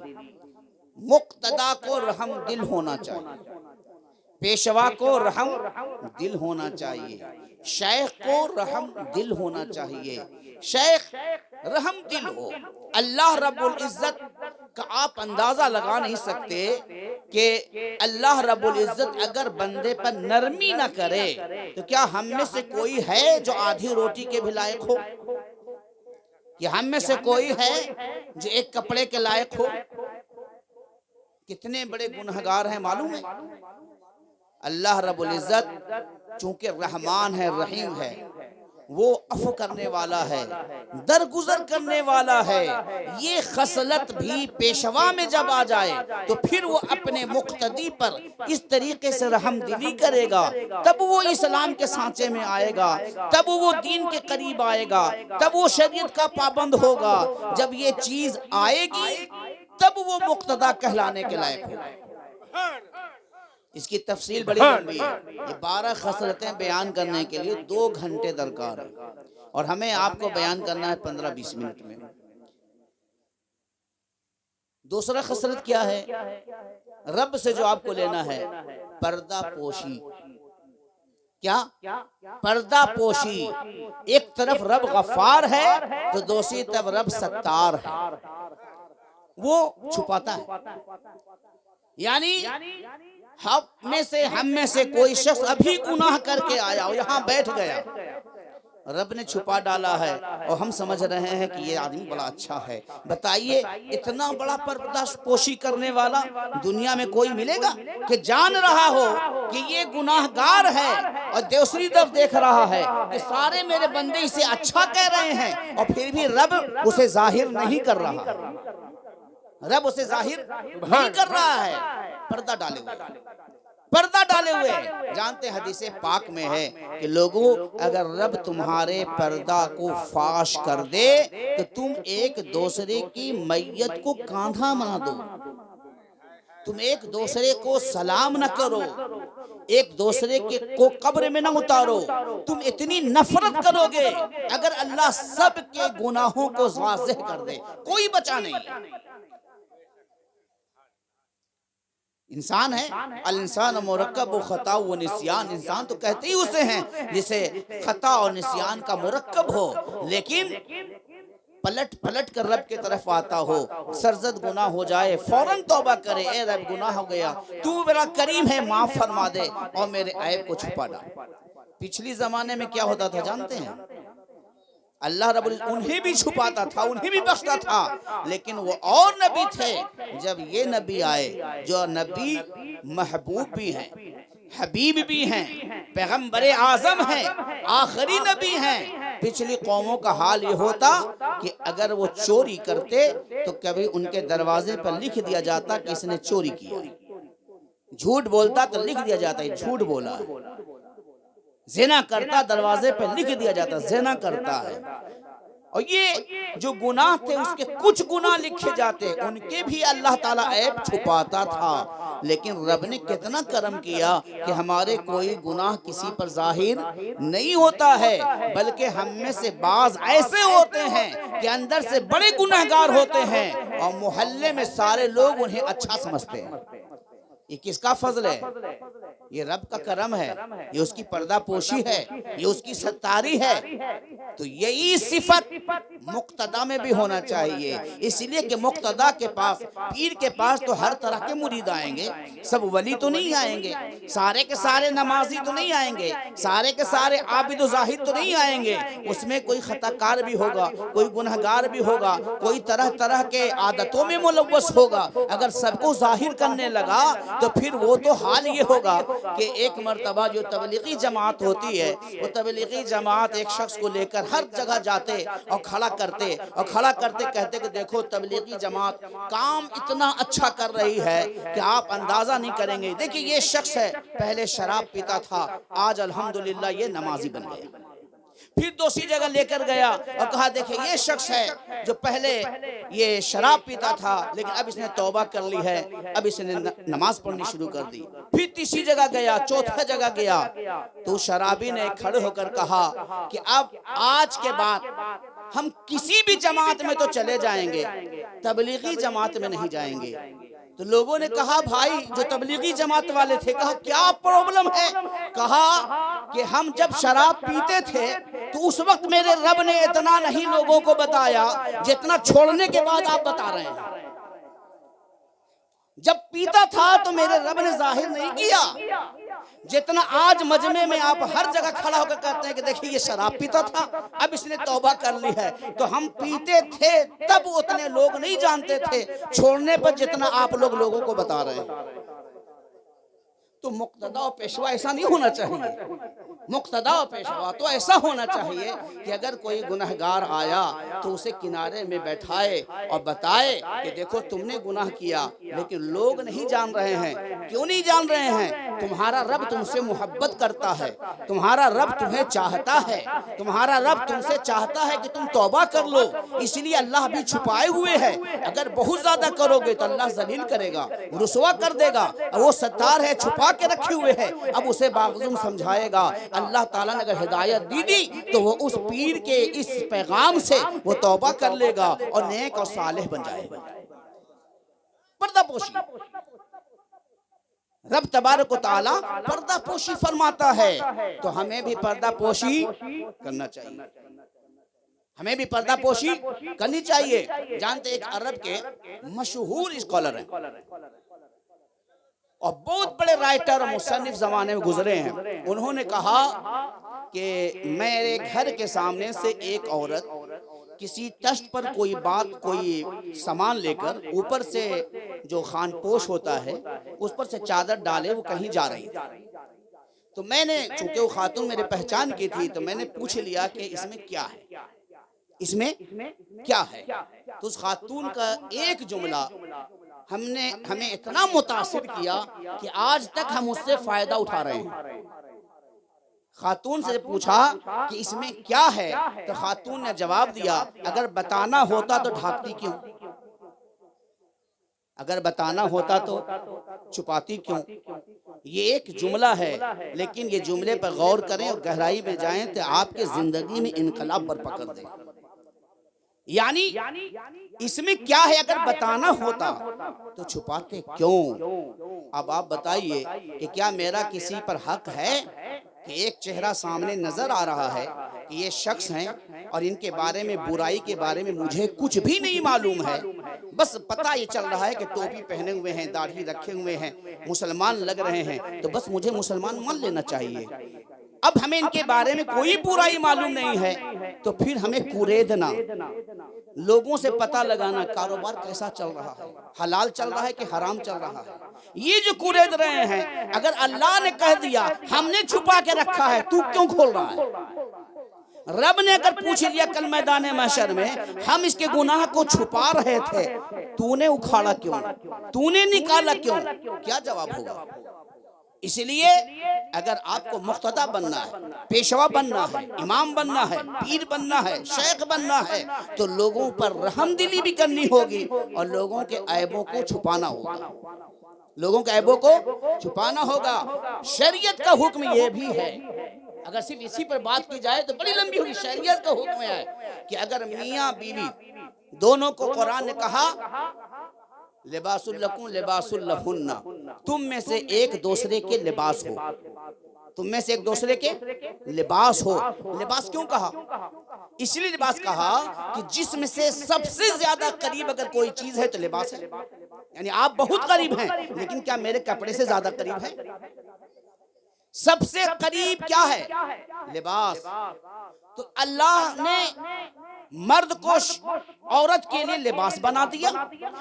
مقتدا کو رحم دل ہونا چاہیے، پیشوا کو رحم دل ہونا چاہیے، شیخ کو رحم دل ہونا چاہیے، شیخ رحم دل ہو۔ اللہ رب العزت کا آپ اندازہ لگا نہیں سکتے کہ اللہ رب العزت اگر بندے پر نرمی نہ کرے تو کیا ہم میں سے کوئی ہے جو آدھی روٹی کے بھی لائق ہو؟ کہ ہم میں سے کوئی ہے جو ایک کپڑے کے لائق ہو؟ کتنے بڑے گنہگار ہیں معلوم ہے؟ اللہ رب العزت چونکہ رحمان ہے، رحیم ہے، وہ عفو کرنے والا ہے، درگزر کرنے والا ہے۔ یہ خصلت بھی پیشوا میں جب آ جائے تو پھر وہ اپنے مقتدی پر اس طریقے سے رحم دلی کرے گا، تب وہ اسلام کے سانچے میں آئے گا، تب وہ دین کے قریب آئے گا، تب وہ شریعت کا پابند ہوگا۔ جب یہ چیز آئے گی تب وہ مقتدا کہلانے کے لائق ہوگا۔ اس کی تفصیل بڑی لمبی ہے، یہ 12 خصلتیں بیان کرنے کے لیے 2 گھنٹے درکار ہے، اور ہمیں آپ کو بیان کرنا ہے 15-20 منٹ میں۔ دوسرا خصلت کیا ہے؟ رب سے جو آپ کو لینا ہے، پردہ پوشی۔ کیا؟ پردہ پوشی۔ ایک طرف رب غفار ہے تو دوسری طرف رب ستار ہے، وہ چھپاتا ہے۔ یعنی ہم میں سے کوئی شخص ابھی گناہ کر کے آیا اور یہاں بیٹھ گیا، رب نے چھپا ڈالا ہے اور ہم سمجھ رہے ہیں کہ یہ آدمی بڑا اچھا ہے۔ بتائیے اتنا بڑا پردہ پوشی کرنے والا دنیا میں کوئی ملے گا کہ جان رہا ہو کہ یہ گناہگار ہے اور دوسری طرف دیکھ رہا ہے کہ سارے میرے بندے اسے اچھا کہہ رہے ہیں اور پھر بھی رب اسے ظاہر نہیں کر رہا، رب اسے ظاہر نہیں کر رہا ہے، پردہ ڈالے ہوئے، پردہ ڈالے ہوئے۔ جانتے حدیث پاک میں ہے کہ لوگوں اگر رب تمہارے پردہ کو فاش کر دے تو تم ایک دوسرے کی میت کو کاندھا بنا دو، تم ایک دوسرے کو سلام نہ کرو، ایک دوسرے کو قبر میں نہ اتارو، تم اتنی نفرت کرو گے۔ اگر اللہ سب کے گناہوں کو واضح کر دے کوئی بچا نہیں۔ انسان ہے، الانسان مرکب و خطا و نسیان، انسان تو کہتے ہی اسے ہیں جسے خطا اور نسیان کا مرکب ہو، لیکن پلٹ کر رب کی طرف آتا ہو، سرزد گناہ ہو جائے فوراً توبہ کرے، اے رب گناہ ہو گیا، تو میرا کریم ہے، معاف فرما دے اور میرے عیب کو چھپا ڈال۔ پچھلی زمانے میں کیا ہوتا تھا جانتے ہیں؟ اللہ رب العزت انہیں بھی چھپاتا تھا، انہیں بھی بخشتا تھا، لیکن وہ اور نبی تھے۔ جب یہ نبی آئے جو نبی محبوب بھی ہیں، حبیب بھی ہیں، پیغمبر اعظم ہیں، آخری نبی ہیں، پچھلی قوموں کا حال یہ ہوتا کہ اگر وہ چوری کرتے تو کبھی ان کے دروازے پر لکھ دیا جاتا کہ اس نے چوری کیا، جھوٹ بولتا تو لکھ دیا جاتا ہے جھوٹ بولا ہے، زنا کرتا دروازے پہ لکھ دیا جاتا زنا کرتا ہے۔ اور یہ جو گناہ تھے اس کے کچھ گناہ لکھے جاتے، ان کے بھی اللہ تعالیٰ عیب چھپاتا تھا، لیکن رب نے کتنا کرم کیا کہ ہمارے کوئی گناہ کسی پر ظاہر نہیں ہوتا ہے، بلکہ ہم میں سے بعض ایسے ہوتے ہیں کہ اندر سے بڑے گناہگار ہوتے ہیں اور محلے میں سارے لوگ انہیں اچھا سمجھتے ہیں۔ یہ کس کا فضل ہے؟ یہ رب کا کرم ہے، یہ اس کی پردہ پوشی ہے، یہ اس کی ستاری ہے۔ تو یہی صفت مقتدی میں بھی ہونا چاہیے، اس لیے کہ مقتدی کے پاس، پیر کے پاس تو ہر طرح کے مرید آئیں گے، سب ولی تو نہیں آئیں گے، سارے کے سارے نمازی تو نہیں آئیں گے، سارے کے سارے عابد و زاہد تو نہیں آئیں گے، اس میں کوئی خطا کار بھی ہوگا، کوئی گنہگار بھی ہوگا، کوئی طرح طرح کے عادتوں میں ملوث ہوگا۔ اگر سب کو ظاہر کرنے لگا تو پھر وہ تو حال یہ ہوگا کہ ایک مرتبہ جو تبلیغی جماعت ہوتی ہے، وہ تبلیغی جماعت ایک شخص کو لے کر ہر جگہ جاتے اور کھڑا کرتے کہتے کہ دیکھو تبلیغی جماعت کام اتنا اچھا کر رہی ہے کہ آپ اندازہ نہیں کریں گے، دیکھیں یہ شخص ہے پہلے شراب پیتا تھا، آج الحمدللہ یہ نمازی بن گیا۔ پھر دوسری جگہ لے کر گیا اور کہا دیکھیں یہ شخص ہے جو پہلے یہ شراب پیتا تھا لیکن اب اس نے توبہ کر لی ہے، اب اس نے نماز پڑھنی شروع کر دی۔ پھر تیسری جگہ گیا، چوتھا جگہ گیا تو شرابی نے کھڑے ہو کر کہا کہ اب آج کے بعد ہم کسی بھی جماعت میں تو چلے جائیں گے، تبلیغی جماعت میں نہیں جائیں گے۔ تو لوگوں نے کہا بھائی جو تبلیغی جماعت والے تھے، کہا کیا پرابلم ہے؟ کہا کہ ہم جب شراب پیتے تھے تو اس وقت میرے رب نے اتنا نہیں لوگوں کو بتایا جتنا چھوڑنے کے بعد آپ بتا رہے ہیں۔ جب پیتا تھا تو میرے رب نے ظاہر نہیں کیا جتنا آج مجمع میں آپ ہر جگہ کھڑا ہو کر کہتے ہیں کہ دیکھیں یہ شراب پیتا تھا اب اس نے توبہ کر لی ہے۔ تو ہم پیتے تھے تب اتنے لوگ نہیں جانتے تھے، چھوڑنے پر جتنا آپ لوگوں کو بتا رہے ہیں۔ تو مقتدی و پیشوا ایسا نہیں ہونا چاہیے، مقتدی و پیشوا تو ایسا ہونا چاہیے کہ اگر کوئی گناہگار آیا تو اسے کنارے میں بیٹھائے اور بتائے کہ دیکھو تم نے گناہ کیا لیکن لوگ نہیں جان رہے ہیں۔ کیوں نہیں جان رہے ہیں؟ تمہارا رب تم سے محبت کرتا ہے، تمہارا رب تمہیں چاہتا ہے، تمہارا رب تم سے چاہتا ہے کہ تم توبہ کر لو، اس لیے اللہ بھی چھپائے ہوئے ہے۔ اگر بہت زیادہ کرو گے تو اللہ ذلیل کرے گا، رسوا کر دے گا، وہ ستار ہے، چھپا کے رکھے ہوئے ہے، اب اسے باغزم سمجھائے گا۔ اللہ تعالیٰ نے اگر ہدایت دی تو وہ اس پیر کے اس پیغام سے وہ توبہ کر لے گا اور نیک اور صالح بن جائے گا۔ پردہ پوشی، رب تبارک و تعالیٰ پردہ پوشی فرماتا ہے تو ہمیں بھی پردہ پوشی کرنا چاہیے، ہمیں بھی پردہ پوشی کرنی چاہیے۔ جانتے ایک عرب کے مشہور اسکالر ہیں اور بہت بڑے رائٹر اور مصنف زمانے میں گزرے ہیں، انہوں نے کہا کہ میرے گھر کے سامنے سے ایک عورت کسی تشت پر کوئی بات، کوئی سامان لے کر اوپر سے جو خان پوش ہوتا ہے اس پر سے چادر ڈالے وہ کہیں جا رہی تھی۔ تو میں نے، چونکہ وہ خاتون میرے پہچان کی تھی، تو میں نے پوچھ لیا کہ اس میں کیا ہے، اس میں کیا ہے؟ تو اس خاتون کا ایک جملہ ہمیں اتنا متاثر کیا کہ آج تک ہم اس سے فائدہ اٹھا رہے ہیں۔ خاتون سے پوچھا کہ اس میں کیا ہے تو خاتون نے جواب دیا اگر بتانا ہوتا تو ڈھانپتی کیوں، اگر بتانا ہوتا تو چھپاتی کیوں۔ یہ ایک جملہ ہے لیکن یہ جملے پر غور کریں اور گہرائی میں جائیں تو آپ کے زندگی میں انقلاب برپا کر دیں۔ یعنی اس میں کیا ہے، اگر بتانا ہوتا تو چھپاتے کیوں؟ اب آپ بتائیے کہ کیا میرا کسی پر حق ہے کہ ایک چہرہ سامنے نظر آ رہا ہے کہ یہ شخص ہیں اور ان کے بارے میں، برائی کے بارے میں مجھے کچھ بھی نہیں معلوم ہے، بس پتہ یہ چل رہا ہے کہ ٹوپی پہنے ہوئے ہیں، داڑھی رکھے ہوئے ہیں، مسلمان لگ رہے ہیں، تو بس مجھے مسلمان مان لینا چاہیے۔ اب ہمیں ان کے بارے میں کوئی برائی معلوم نہیں ہے تو پھر ہمیں کوریدنا، لوگوں سے پتہ لگانا کاروبار کیسا چل رہا ہے، حلال چل رہا ہے کہ حرام چل رہا ہے، یہ جو کورید رہے ہیں، اگر اللہ نے کہہ دیا ہم نے چھپا کے رکھا ہے تو کیوں کھول رہا ہے؟ رب نے اگر پوچھ لیا کل میدان محشر میں ہم اس کے گناہ کو چھپا رہے تھے تو نے اکھاڑا کیوں، تو نے نکالا کیوں، کیا جواب ہوگا؟ اس لیے اگر آپ کو مقتدی بننا ہے، پیشوا بننا ہے، امام بننا ہے، پیر بننا ہے، شیخ بننا ہے تو لوگوں پر رحم دلی بھی کرنی ہوگی اور لوگوں کے عیبوں کو چھپانا ہوگا، لوگوں کے عیبوں کو چھپانا ہوگا۔ شریعت کا حکم یہ بھی ہے، اگر صرف اسی پر بات کی جائے تو بڑی لمبی ہوگی۔ شریعت کا حکم ہے کہ اگر میاں بیوی دونوں کو قرآن نے کہا لباس لکم لباس لہن، تم میں سے ایک دوسرے کے لباس ہو، تم میں سے ایک دوسرے کے لباس ہو۔ لباس کیوں کہا؟ اس لیے لباس کہا کہ جسم سے سب سے زیادہ قریب اگر کوئی چیز ہے تو لباس ہے۔ یعنی آپ بہت قریب ہیں لیکن کیا میرے کپڑے سے زیادہ قریب ہیں؟ سب سے قریب کیا ہے؟ لباس۔ تو اللہ نے مرد کو عورت کے لیے لباس بنا دیا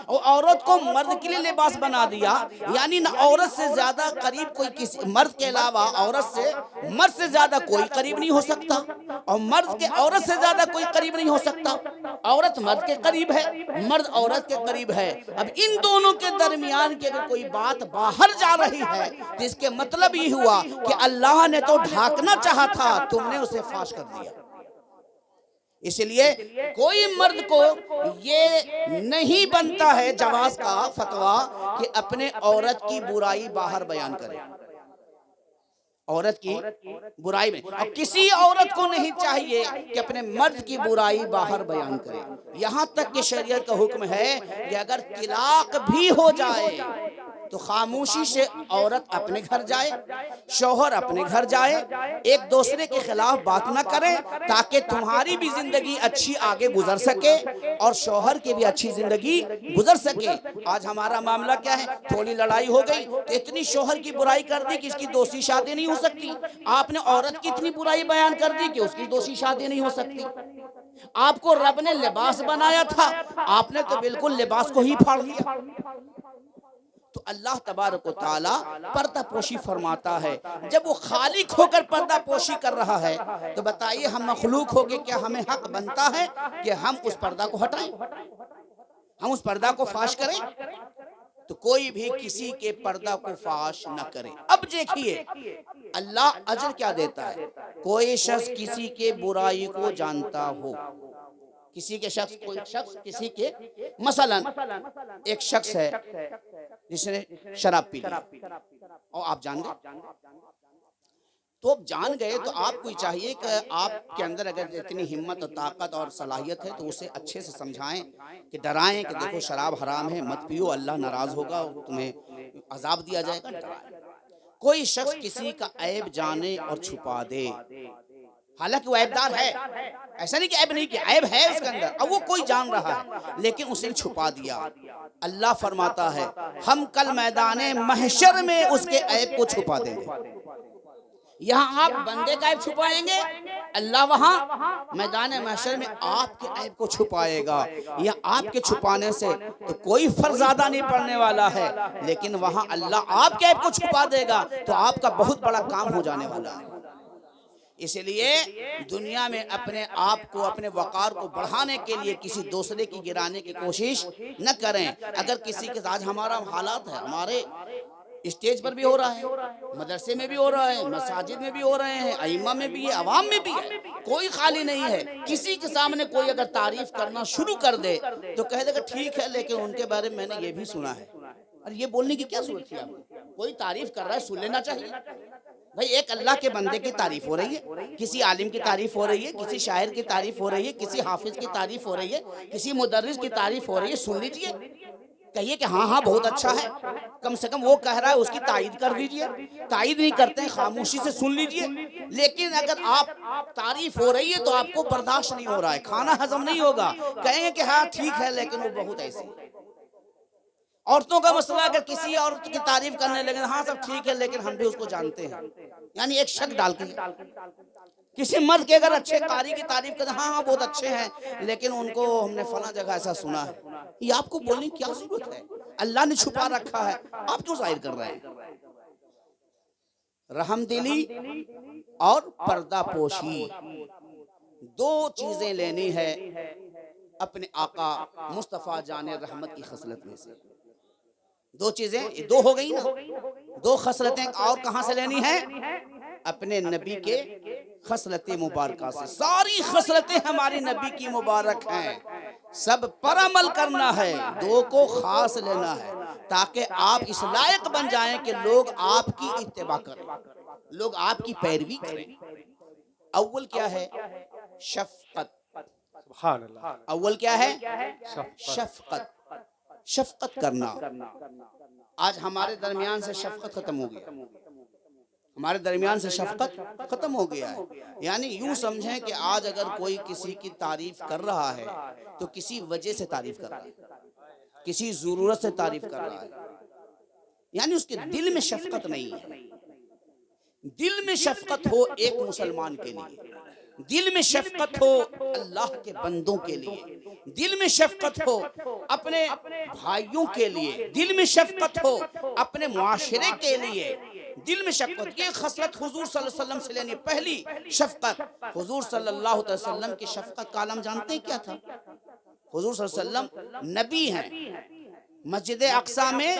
اور عورت کو مرد کے لیے لباس بنا دیا، یعنی نہ عورت سے زیادہ قریب کوئی کسی مرد کے علاوہ مرد سے زیادہ کوئی قریب نہیں ہو سکتا، اور مرد کے عورت سے زیادہ کوئی قریب نہیں ہو سکتا۔ عورت مرد کے قریب ہے، مرد عورت کے قریب ہے۔ اب ان دونوں کے درمیان کی اگر کوئی بات باہر جا رہی ہے تو اس کے مطلب یہ ہوا کہ اللہ نے تو ڈھانکنا چاہا تھا، تم نے اسے فاش کر دیا۔ اس لیے کوئی مرد کو یہ نہیں بنتا ہے جواز کا فتویٰ کہ اپنے عورت کی برائی باہر بیان کرے، عورت کی برائی میں، اور کسی عورت کو نہیں چاہیے کہ اپنے مرد کی برائی باہر بیان کرے۔ یہاں تک کہ شریعت کا حکم ہے کہ اگر طلاق بھی ہو جائے تو خاموشی سے عورت اپنے گھر جائے، شوہر اپنے گھر جائے، ایک دوسرے کے خلاف بات نہ کریں تاکہ تمہاری بھی زندگی اچھی آگے گزر سکے اور شوہر کی بھی اچھی زندگی گزر سکے۔ آج ہمارا معاملہ کیا ہے؟ تھوڑی لڑائی ہو گئی تو اتنی شوہر کی برائی کر دی کہ اس کی دوسری شادی نہیں ہو سکتی، آپ نے عورت کی اتنی برائی بیان کر دی کہ اس کی دوسری شادی نہیں ہو سکتی۔ آپ کو رب نے لباس بنایا تھا، آپ نے تو بالکل لباس کو ہی پھاڑ دیا۔ تو اللہ تبارک و تعالی پردہ پوشی فرماتا ہے۔ جب وہ خالق ہو کر پردہ پوشی کر رہا ہے تو بتائیے ہم مخلوق ہو کے کیا ہمیں حق بنتا ہے کہ ہم اس پردہ کو ہٹائیں، ہم اس پردہ کو فاش کریں؟ تو کوئی بھی کسی کے پردہ کو فاش نہ کرے۔ اب دیکھیے اللہ اجر کیا دیتا ہے۔ کوئی شخص کسی کے برائی کو جانتا ہو، کوئی شخص کسی کے، مثلا ایک شخص ہے جس نے شراب پی لیا اور آپ جان گئے، تو آپ جان گئے تو آپ کو چاہیے کہ آپ کے اندر اگر اتنی ہمت اور طاقت اور صلاحیت ہے تو اسے اچھے سے سمجھائیں، کہ ڈرائیں کہ دیکھو شراب حرام ہے، مت پیو، اللہ ناراض ہوگا، تمہیں عذاب دیا جائے گا، ڈرائیں۔ کوئی شخص کسی کا عیب جانے اور چھپا دے، حالانکہ وہ عیبدار ہے، ایسا نہیں کہ عیب نہیں کیا، عیب ہے اس کے اندر، اب وہ کوئی جان رہا ہے لیکن اسے چھپا دیا، اللہ فرماتا ہے ہم کل میدان محشر میں اس کے عیب کو چھپا دیں گے۔ یہاں آپ بندے کا عیب چھپائیں گے، اللہ وہاں میدان محشر میں آپ کے عیب کو چھپائے گا۔ یا آپ کے چھپانے سے تو کوئی فرق زیادہ نہیں پڑنے والا ہے، لیکن وہاں اللہ آپ کے عیب کو چھپا دے گا تو آپ کا بہت بڑا کام ہو جانے والا ہے۔ اس لیے دنیا میں اپنے آپ کو، اپنے وقار کو بڑھانے کے لیے کسی دوسرے کی گرانے کی کوشش نہ کریں۔ اگر کسی کے ساتھ ہمارا حالات ہے، ہمارے اسٹیج پر بھی ہو رہا ہے، مدرسے میں بھی ہو رہا ہے، مساجد میں بھی ہو رہے ہیں، ائمہ میں بھی ہے، عوام میں بھی ہے، کوئی خالی نہیں ہے۔ کسی کے سامنے کوئی اگر تعریف کرنا شروع کر دے تو کہہ دے گا ٹھیک ہے لیکن ان کے بارے میں نے یہ بھی سنا ہے، اور یہ بولنے کی کیا ضرورت تھی آپ کو؟ کوئی تعریف کر رہا ہے سن لینا چاہیے۔ بھائی ایک اللہ کے بندے کی تعریف ہو رہی ہے، کسی عالم کی تعریف ہو رہی ہے، کسی شاعر کی تعریف ہو رہی ہے، کسی حافظ کی تعریف ہو رہی ہے، کسی مدرس کی تعریف ہو رہی ہے، سن لیجئے، کہیے کہ ہاں ہاں بہت اچھا ہے، کم سے کم وہ کہہ رہا ہے اس کی تائید کر دیجئے۔ تائید نہیں کرتے ہیں خاموشی سے سن لیجئے، لیکن اگر آپ تعریف ہو رہی ہے تو آپ کو برداشت نہیں ہو رہا ہے، کھانا ہضم نہیں ہوگا، کہیں گے کہ ہاں ٹھیک ہے لیکن وہ بہت ایسی ہے۔ عورتوں کا مسئلہ اگر کسی عورت کی تعریف کرنے لگے ہاں سب ٹھیک ہے لیکن ہم بھی اس کو جانتے ہیں، یعنی ایک شک ڈال کے کسی مرد کے اگر اچھے قاری کی تعریف کرتے ہاں ہاں بہت اچھے ہیں لیکن ان کو ہم نے فلاں جگہ ایسا سنا ہے، یہ آپ کو بولنے کی کیا ضرورت ہے؟ اللہ نے چھپا رکھا ہے، آپ کیوں ظاہر کر رہے ہیں؟ رحم دلی اور پردہ پوشی دو چیزیں لینی ہے اپنے آقا مصطفیٰ جان رحمت کی خصلت میں سے۔ دو چیزیں، دو ہو گئی نا، دو خصلتیں اور کہاں سے لینی ہے؟ اپنے نبی کے خصلت مبارکہ سے۔ ساری خصلتیں ہماری نبی کی مبارک ہیں، سب پر عمل کرنا ہے، دو کو خاص لینا ہے۔ تاکہ آپ اس لائق بن جائیں کہ لوگ آپ کی اتباع کریں، لوگ آپ کی پیروی کریں۔ اول کیا ہے؟ شفقت۔ سبحان اللہ۔ اول کیا ہے؟ شفقت۔ شفقت، شفقت کرنا۔ آج ہمارے درمیان سے شفقت ختم ہو گیا، ہمارے درمیان سے شفقت ختم ہو گیا ہے۔ یعنی یوں سمجھیں کہ آج اگر کوئی کسی کی تعریف کر رہا ہے تو کسی وجہ سے تعریف کر رہا ہے، کسی ضرورت سے تعریف کر رہا ہے، یعنی اس کے دل میں شفقت نہیں ہے۔ دل میں شفقت ہو ایک مسلمان کے لیے، دل میں شفقت ہو اللہ کے بندوں کے لیے، دل میں شفقت ہو اپنے بھائیوں کے لیے، دل میں شفقت ہو اپنے معاشرے کے لیے، دل میں شفقت۔ یہ خصلت حضور صلی اللہ علیہ وسلم سے لینی پہلی شفقت۔ حضور صلی اللہ علیہ وسلم کی شفقت کا عالم جانتے ہیں کیا تھا؟ حضور صلی اللہ علیہ وسلم نبی ہیں، مسجد اقصی میں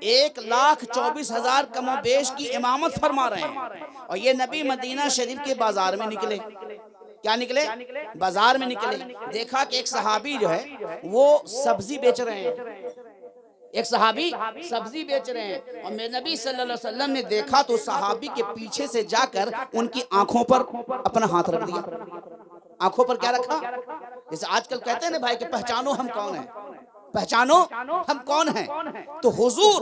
1,24,000 کم و بیش کی امامت فرما رہے ہیں، اور یہ نبی مدینہ شریف کے بازار میں نکلے۔ کیا نکلے؟ بازار میں نکلے، دیکھا کہ ایک صحابی جو ہے وہ سبزی بیچ رہے ہیں، ایک صحابی سبزی بیچ رہے ہیں، اور میرے نبی صلی اللہ علیہ وسلم نے دیکھا تو صحابی کے پیچھے سے جا کر ان کی آنکھوں پر اپنا ہاتھ رکھ دیا۔ آنکھوں پر کیا رکھا؟ جیسے آج کل کہتے ہیں نا بھائی کہ پہچانو ہم کون ہیں، پہچانو ہم کون ہیں۔ تو حضور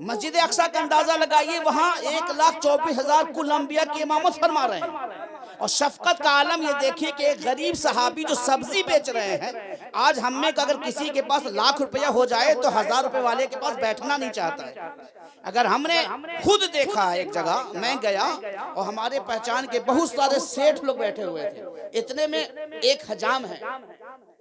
مسجد اقصی کا اندازہ لگائیے، وہاں 1,24,000 کل انبیاء کی امامت فرما رہے ہیں، اور شفقت کا عالم یہ دیکھیے کہ ایک غریب صحابی جو سبزی بیچ رہے ہیں، آج ہم میں اگر کسی کے پاس ₹1,00,000 ہو جائے تو ₹1,000 والے کے پاس بیٹھنا نہیں چاہتا ہے۔ اگر ہم نے خود دیکھا ہے، ایک جگہ میں گیا اور ہمارے پہچان کے بہت سارے سیٹھ لوگ بیٹھے ہوئے تھے، اتنے میں ایک حجام ہے،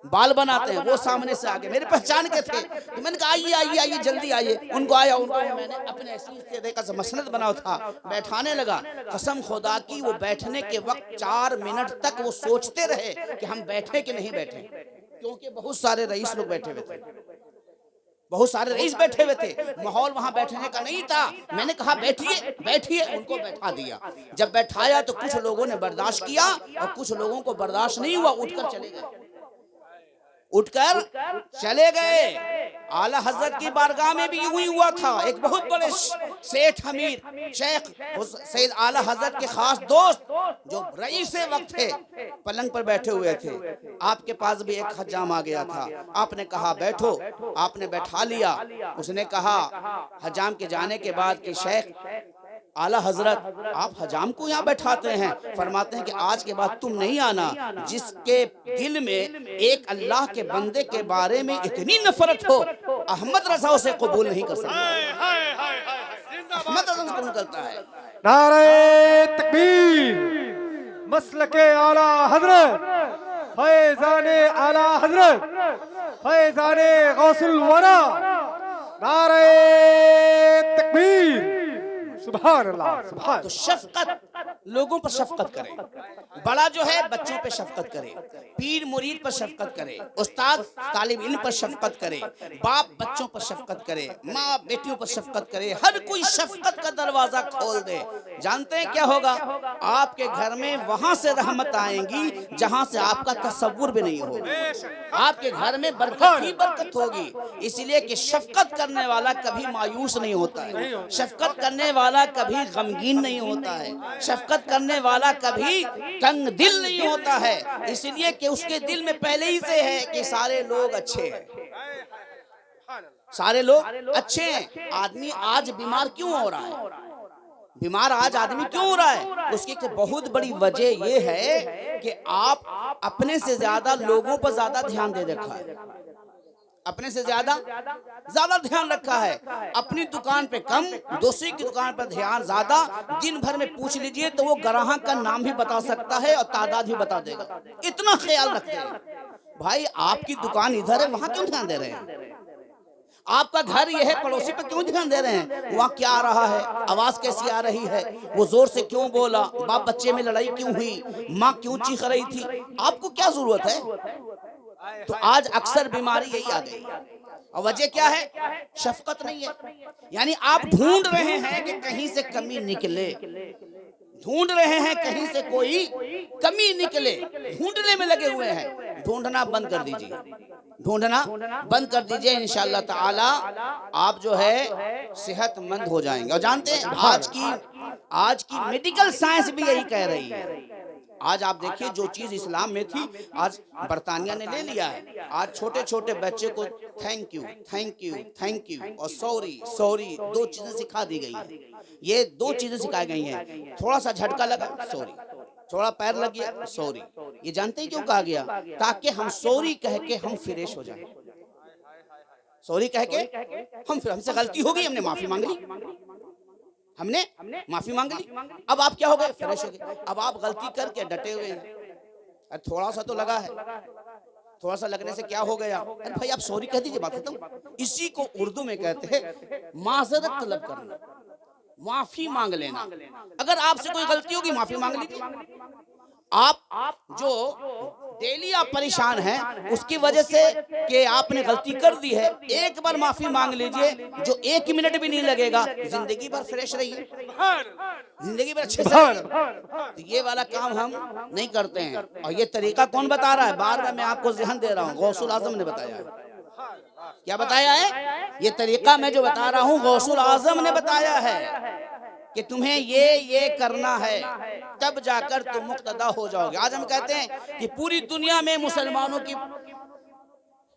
بال بناتے ہیں، وہ سامنے سے آگے میرے پہچان کے تھے، تو میں نے کہا آئیے آئیے آئیے جلدی آئیے، ان کو آیا، ان کو میں نے اپنے حیثیت سے دیکھا، مسند بنا تھا، بیٹھانے لگا۔ قسم خدا کی وہ بیٹھنے کے وقت 4 منٹ تک وہ سوچتے رہے کہ ہم بیٹھے کہ نہیں بیٹھے، کیونکہ بہت سارے رئیس لوگ بیٹھے ہوئے تھے، بہت سارے رئیس بیٹھے ہوئے تھے، ماحول وہاں بیٹھنے کا نہیں تھا۔ میں نے کہا بیٹھیے بیٹھیے، ان کو بیٹھا دیا۔ جب بیٹھایا تو کچھ لوگوں نے برداشت کیا اور کچھ لوگوں کو برداشت نہیں ہوا، اٹھ کر چلے گئے، اٹھ کر چلے گئے۔ اعلیٰ حضرت کی بارگاہ میں بھی یوں ہی ہوا تھا۔ ایک بہت بڑے سیٹھ امیر شیخ سید اعلیٰ حضرت کے خاص دوست جو رئیس وقت تھے، پلنگ پر بیٹھے ہوئے تھے، آپ کے پاس بھی ایک حجام آ گیا تھا۔ آپ نے کہا بیٹھو، آپ نے بیٹھا لیا۔ اس نے کہا حجام کے جانے کے بعد کہ شیخ اعلیٰ حضرت آپ حجام کو یہاں بیٹھاتے ہیں، فرماتے ہیں کہ آج کے بعد تم نہیں آنا جس کے دل میں ایک اللہ کے بندے کے بارے میں اتنی نفرت ہو، احمد رضا اسے قبول نہیں کر سکتا۔ احمد رضا اسے قبول کرتا ہے۔ نعرہ تکبیر، مسلک اعلیٰ حضرت، فیضان اعلیٰ حضرت، فیضان غوث الورا، نعرہ تکبیر، سبحان اللہ، سبحان۔ تو شفقت، لوگوں پر شفقت کرے، بڑا جو ہے بچوں پہ شفقت کرے، پیر مرید پر شفقت کرے، استاد طالب علم پر شفقت کرے، باپ بچوں پر شفقت کرے، ماں بیٹیوں پر شفقت کرے، ہر کوئی شفقت کا دروازہ کھول دے۔ جانتے ہیں کیا ہوگا؟ آپ کے گھر میں وہاں سے رحمت آئیں گی جہاں سے آپ کا تصور بھی نہیں ہوگا، آپ کے گھر میں برکت ہی برکت ہوگی، اس لیے کہ شفقت کرنے والا کبھی مایوس نہیں ہوتا ہے، شفقت کرنے والا کبھی غمگین نہیں ہوتا ہے، شفقت کرنے والا کبھی تنگ دل نہیں ہوتا ہے، اس لیے کہ اس کے دل میں پہلے ہی سے ہے کہ سارے لوگ اچھے ہیں، سارے لوگ اچھے ہیں۔ آدمی آج بیمار کیوں ہو رہا ہے؟ بیمار آج آدمی کیوں ہو رہا ہے؟ اس کی ایک بہت بڑی وجہ یہ ہے کہ آپ اپنے سے زیادہ لوگوں پر زیادہ دھیان دے رکھا ہے، اپنے سے زیادہ دھیان رکھا ہے، اپنی دکان پہ کم، دوسری کی دکان پر دھیان زیادہ۔ دن بھر میں پوچھ لیجئے تو وہ گراہک کا نام بھی بتا سکتا ہے اور تعداد بھی بتا دے گا، اتنا خیال رکھتے ہیں۔ بھائی آپ کی دکان ادھر ہے، وہاں کیوں دھیان دے رہے ہیں؟ آپ کا گھر یہ ہے، پڑوسی پہ کیوں دھیان دے رہے ہیں؟ وہاں کیا آ رہا ہے، آواز کیسی آ رہی ہے، وہ زور سے کیوں بولا، باپ بچے میں لڑائی کیوں ہوئی، ماں کیوں چیخ رہی تھی، آپ کو کیا ضرورت ہے؟ تو آج اکثر بیماری یہی آ گئی، اور وجہ کیا ہے؟ شفقت نہیں ہے۔ یعنی آپ ڈھونڈ رہے ہیں کہ کہیں سے کمی نکلے، ڈھونڈ رہے ہیں کہیں سے کوئی کمی نکلے، ڈھونڈنے میں لگے ہوئے ہیں۔ ڈھونڈنا بند کر دیجیے، ڈھونڈنا بند کر دیجئے، انشاءاللہ تعالی آپ جو ہے صحت مند ہو جائیں گے۔ اور جانتے ہیں آج کی میڈیکل سائنس بھی یہی کہہ رہی ہے۔ آج آپ دیکھیے جو چیز اسلام میں تھی آج برطانیہ نے لے لیا ہے۔ آج چھوٹے چھوٹے بچے کو thank you thank you thank you اور سوری سوری دو چیزیں سکھا دی گئی ہیں۔ یہ دو چیزیں سکھائی گئی ہیں، تھوڑا سا جھٹکا لگا سوری، تھوڑا پیر لگ گیا سوری۔ یہ جانتے ہیں کیوں کہا گیا؟ تاکہ ہم سوری کہہ کے ہم فریش ہو جائیں۔ سوری کہہ کے ہم سے غلطی ہو گئی، ہم نے معافی مانگ لی، ہم نے معافی مانگ لی، اب آپ کیا ہو گئے؟ فریش ہو گئے۔ اب آپ غلطی کر کے ڈٹے ہوئے ہیں، تھوڑا سا تو لگا ہے، تھوڑا سا لگنے سے کیا ہو گیا؟ ارے بھائی آپ سوری کہہ دیجئے، بات ختم۔ اسی کو اردو میں کہتے ہیں معذرت طلب کرنا، معافی مانگ لینا۔ اگر آپ سے کوئی غلطی ہوگی معافی مانگ لیجیے۔ آپ جو ڈیلی آپ پریشان ہیں اس کی وجہ سے کہ آپ نے غلطی کر دی ہے، ایک بار معافی مانگ لیجئے، جو 1 منٹ بھی نہیں لگے گا، زندگی بھر فریش رہیے، زندگی بھر اچھے سے رہیے۔ یہ والا کام ہم نہیں کرتے ہیں۔ اور یہ طریقہ کون بتا رہا ہے؟ بار بار میں آپ کو ذہن دے رہا ہوں، غوث الاعظم نے بتایا ہے۔ کیا بتایا ہے؟ یہ طریقہ میں جو بتا رہا ہوں غوث الاعظم نے بتایا ہے کہ تمہیں یہ کرنا ہے، تب جا کر تم مقتدا ہو جاؤ گے۔ آج ہم کہتے ہیں کہ پوری دنیا میں مسلمانوں کی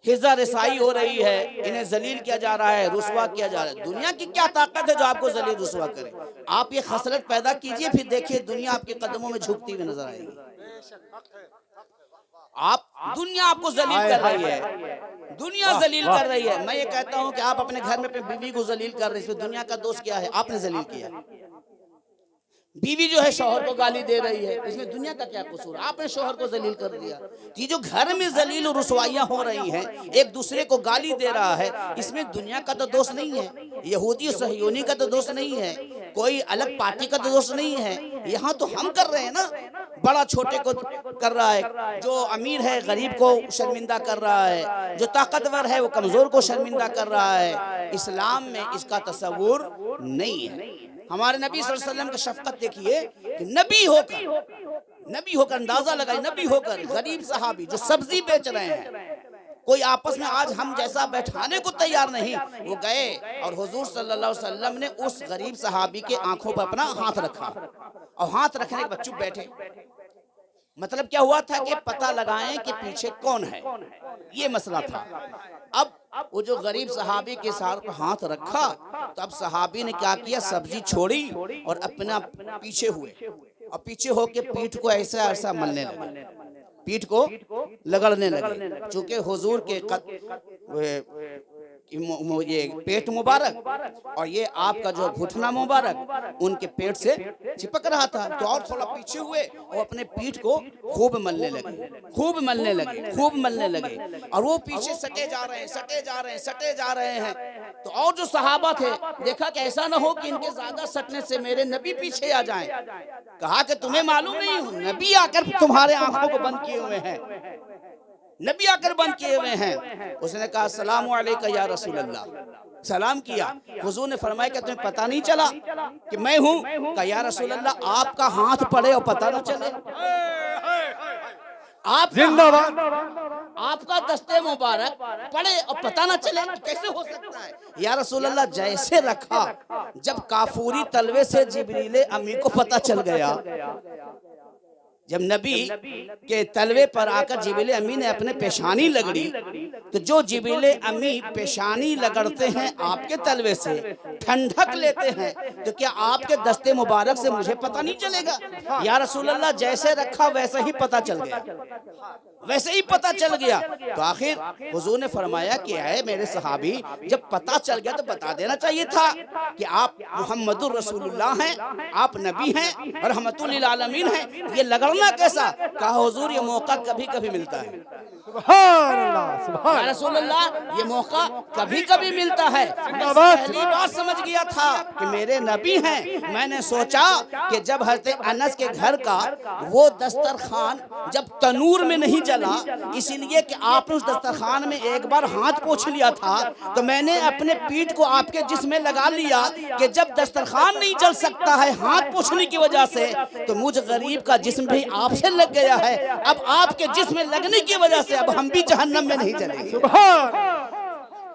ہزہ رسائی ہو رہی ہے، انہیں ذلیل کیا جا رہا ہے، رسوا کیا جا رہا ہے۔ دنیا کی کیا طاقت ہے جو آپ کو ذلیل رسوا کرے؟ آپ یہ خصلت پیدا کیجئے، پھر دیکھیے دنیا آپ کے قدموں میں جھکتی ہوئی نظر آئے گی۔ دنیا آپ کو ذلیل کر رہی ہے، دنیا ذلیل کر رہی ہے۔ میں یہ کہتا ہوں کہ آپ اپنے گھر میں اپنی بیوی کو ذلیل کر رہے ہیں، اس میں دنیا کا دوست کیا ہے؟ آپ نے ذلیل کیا۔ بیوی جو ہے شوہر کو گالی دے رہی ہے، اس میں دنیا کا کیا قصور؟ آپ نے شوہر کو ذلیل کر دیا۔ یہ جو گھر میں ذلیل و رسوائیاں ہو رہی ہیں، ایک دوسرے کو گالی دے رہا ہے، اس میں دنیا کا تو دوست نہیں ہے، یہودی و صہیونی کا تو دوست نہیں ہے، کوئی الگ پارٹی کا تو دوست نہیں ہے۔ یہاں تو ہم کر رہے ہیں نا، بڑا چھوٹے کو کر رہا ہے، جو امیر ہے غریب کو شرمندہ کر رہا ہے، جو طاقتور ہے وہ کمزور کو شرمندہ کر رہا ہے۔ اسلام میں اس کا تصور نہیں ہے۔ ہمارے نبی صلی اللہ علیہ وسلم کا شفقت دیکھیے کہ نبی ہو کر اندازہ لگائے، نبی ہو کر غریب صحابی جو سبزی بیچ رہے ہیں، کوئی آپس میں آج ہم جیسا بیٹھانے کو تیار نہیں، وہ گئے اور حضور صلی اللہ علیہ وسلم نے اس غریب صحابی کے آنکھوں پر اپنا ہاتھ رکھا، اور ہاتھ رکھنے کے بعد چپ بیٹھے۔ مطلب کیا ہوا تھا کہ پتہ لگائیں کہ پیچھے کون ہے، یہ مسئلہ تھا۔ اب وہ جو غریب صحابی کے سار پر ہاتھ رکھا تو اب صحابی نے کیا کیا؟ سبزی چھوڑی اور اپنا پیچھے ہوئے، اور پیچھے ہو کے پیٹھ کو ایسا ایسا ملنے لگے، پیٹھ کو لگڑنے لگے، چونکہ حضور کے یہ پیٹ مبارک اور یہ آپ کا جو گھٹنا مبارک ان کے پیٹ سے چپک رہا تھا، تو اور تھوڑا پیچھے ہوئے اور اپنے پیٹھ کو خوب ملنے لگے، خوب ملنے لگے، خوب ملنے لگے، اور وہ پیچھے سٹے جا رہے ہیں، سٹے جا رہے ہیں، سٹے جا رہے ہیں۔ تو اور جو صحابہ تھے دیکھا کہ ایسا نہ ہو کہ ان کے زیادہ سٹنے سے میرے نبی پیچھے آ جائیں، کہا کہ تمہیں معلوم نہیں، نبی آ کر تمہارے آنکھوں کو بند کیے ہوئے ہیں، نبی آ کر بند کیے ہوئے ہیں۔ اس نے کہا السلام علیکہ یا رسول اللہ، سلام کیا۔ حضور نے فرمایا کہ تمہیں پتہ نہیں چلا کہ میں ہوں؟ کہا یا رسول اللہ آپ کا ہاتھ پڑے اور پتہ نہ چلے، آپ کا دستے مبارک پڑے اور پتہ نہ چلے، کیسے ہو سکتا ہے؟ یا رسول اللہ جیسے رکھا، جب کافوری تلوے سے جبریل امی کو پتہ چل گیا، جب نبی کے تلوے پر آ کر جبریل امی نے اپنے پیشانی لگڑی، تو جو جبریل امی پیشانی لگڑتے ہیں آپ کے تلوے سے، ٹھنڈک لیتے ہیں، تو کیا آپ کے دستے مبارک سے مجھے پتہ نہیں چلے گا؟ یا رسول اللہ جیسے رکھا ویسے ہی پتہ چل گیا، ویسے ہی پتہ چل گیا۔ تو آخر حضور نے فرمایا کہ اے میرے صحابی، جب پتہ چل گیا تو بتا دینا چاہیے تھا کہ آپ محمد الرسول اللہ ہیں، آپ نبی ہیں، رحمت للعالمین ہیں، یہ لگڑنا کیسا؟ کہا حضور یہ موقع کبھی کبھی ملتا ہے، سبحان اللہ، سبحان یا رسول اللہ یہ موقع کبھی کبھی ملتا ہے۔ میں پہلی بات سمجھ گیا تھا کہ میرے نبی ہیں، میں نے سوچا کہ جب حضرت انس کے گھر کا وہ دسترخوان جب تنور میں نہیں جلا، اس لیے کہ آپ نے اس دسترخوان میں ایک بار ہاتھ پوچھ لیا تھا، تو میں نے اپنے پیٹھ کو آپ کے جسم میں لگا لیا کہ جب دسترخوان نہیں جل سکتا ہے ہاتھ پوچھنے کی وجہ سے، تو مجھ غریب کا جسم بھی نہیں آپ سے لگ گیا ہے، اب آپ کے جسم میں لگنے کی وجہ سے اب ہم بھی جہنم میں نہیں چلیں گے۔ سبحان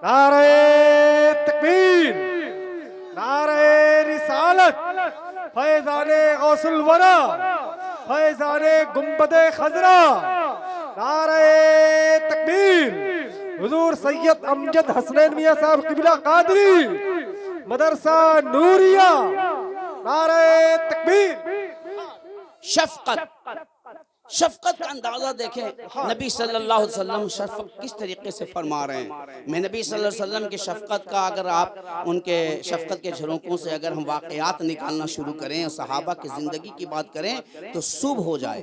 نعرہ تکبیر، نعرہ رسالت، فیضان غوث الورا، فیضان گنبد خضرا، نعرہ تکبیر، حضور سید امجد حسنین میاں صاحب قبلہ قادری، مدرسہ نوریہ، نعرہ تکبیر۔ شفقت، شفقت کا اندازہ دیکھیں، نبی صلی اللہ علیہ وسلم شفقت کس طریقے سے فرما رہے ہیں۔ میں نبی صلی اللہ علیہ وسلم کی شفقت کا اگر آپ ان کے شفقت کے جھروکوں سے اگر ہم واقعات نکالنا شروع کریں اور صحابہ کی زندگی کی بات کریں تو صبح ہو جائے،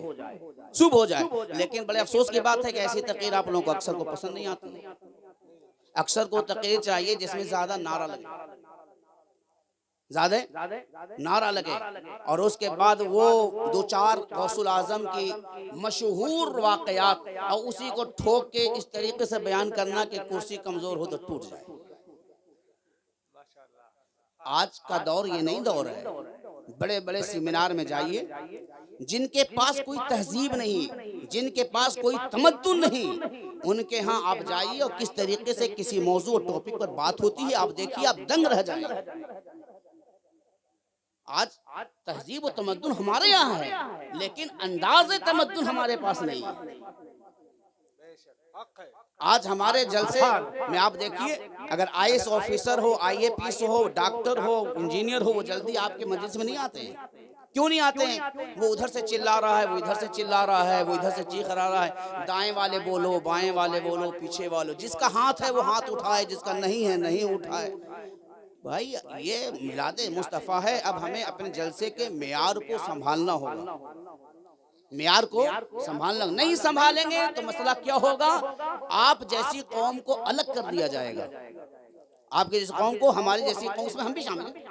لیکن بڑے افسوس کی بات ہے کہ ایسی تقریر آپ لوگوں کو اکثر کو پسند نہیں آتی۔ اکثر کو تقریر چاہیے جس میں زیادہ نعرہ لگے، اور اس کے بعد وہ دو چار غوث الاعظم کی مشہور واقعات اور اسی کو ٹھوک کے اس طریقے سے بیان کرنا کہ کرسی کمزور ہو تو ٹوٹ جائے۔ آج کا دور یہ نہیں دور ہے۔ بڑے بڑے سیمینار میں جائیے، جن کے پاس کوئی تہذیب نہیں، جن کے پاس کوئی تمدن نہیں، ان کے ہاں آپ جائیے اور کس طریقے سے کسی موضوع اور ٹاپک پر بات ہوتی ہے، آپ دیکھیے آپ دنگ رہ جائیں۔ آج تہذیب و تمدن ہمارے یہاں ہے، لیکن انداز تمدن ہمارے پاس نہیں ہے۔ آج ہمارے جلسے میں آپ دیکھیے، اگر آئی ایس آفیسر ہو، آئی اے پی ایس ہو، ڈاکٹر ہو، انجینئر ہو، وہ جلدی آپ کے مجلس میں نہیں آتے ہیں۔ کیوں نہیں آتے ہیں؟ وہ ادھر سے چلا رہا ہے، وہ ادھر سے چلا رہا ہے، وہ ادھر سے چیخ رہا ہے، دائیں والے بولو، بائیں والے بولو، پیچھے والو، جس کا ہاتھ ہے وہ ہاتھ اٹھائے، جس کا نہیں ہے نہیں اٹھائے۔ بھائی یہ میلاد مصطفیٰ ہے، اب ہمیں اپنے جلسے کے معیار کو سنبھالنا ہوگا، معیار کو سنبھالنا نہیں سنبھالیں گے تو مسئلہ کیا ہوگا؟ آپ جیسی قوم کو الگ کر دیا جائے گا، آپ کی جیسی قوم کو، ہماری جیسی قوم، اس میں ہم بھی شامل ہیں،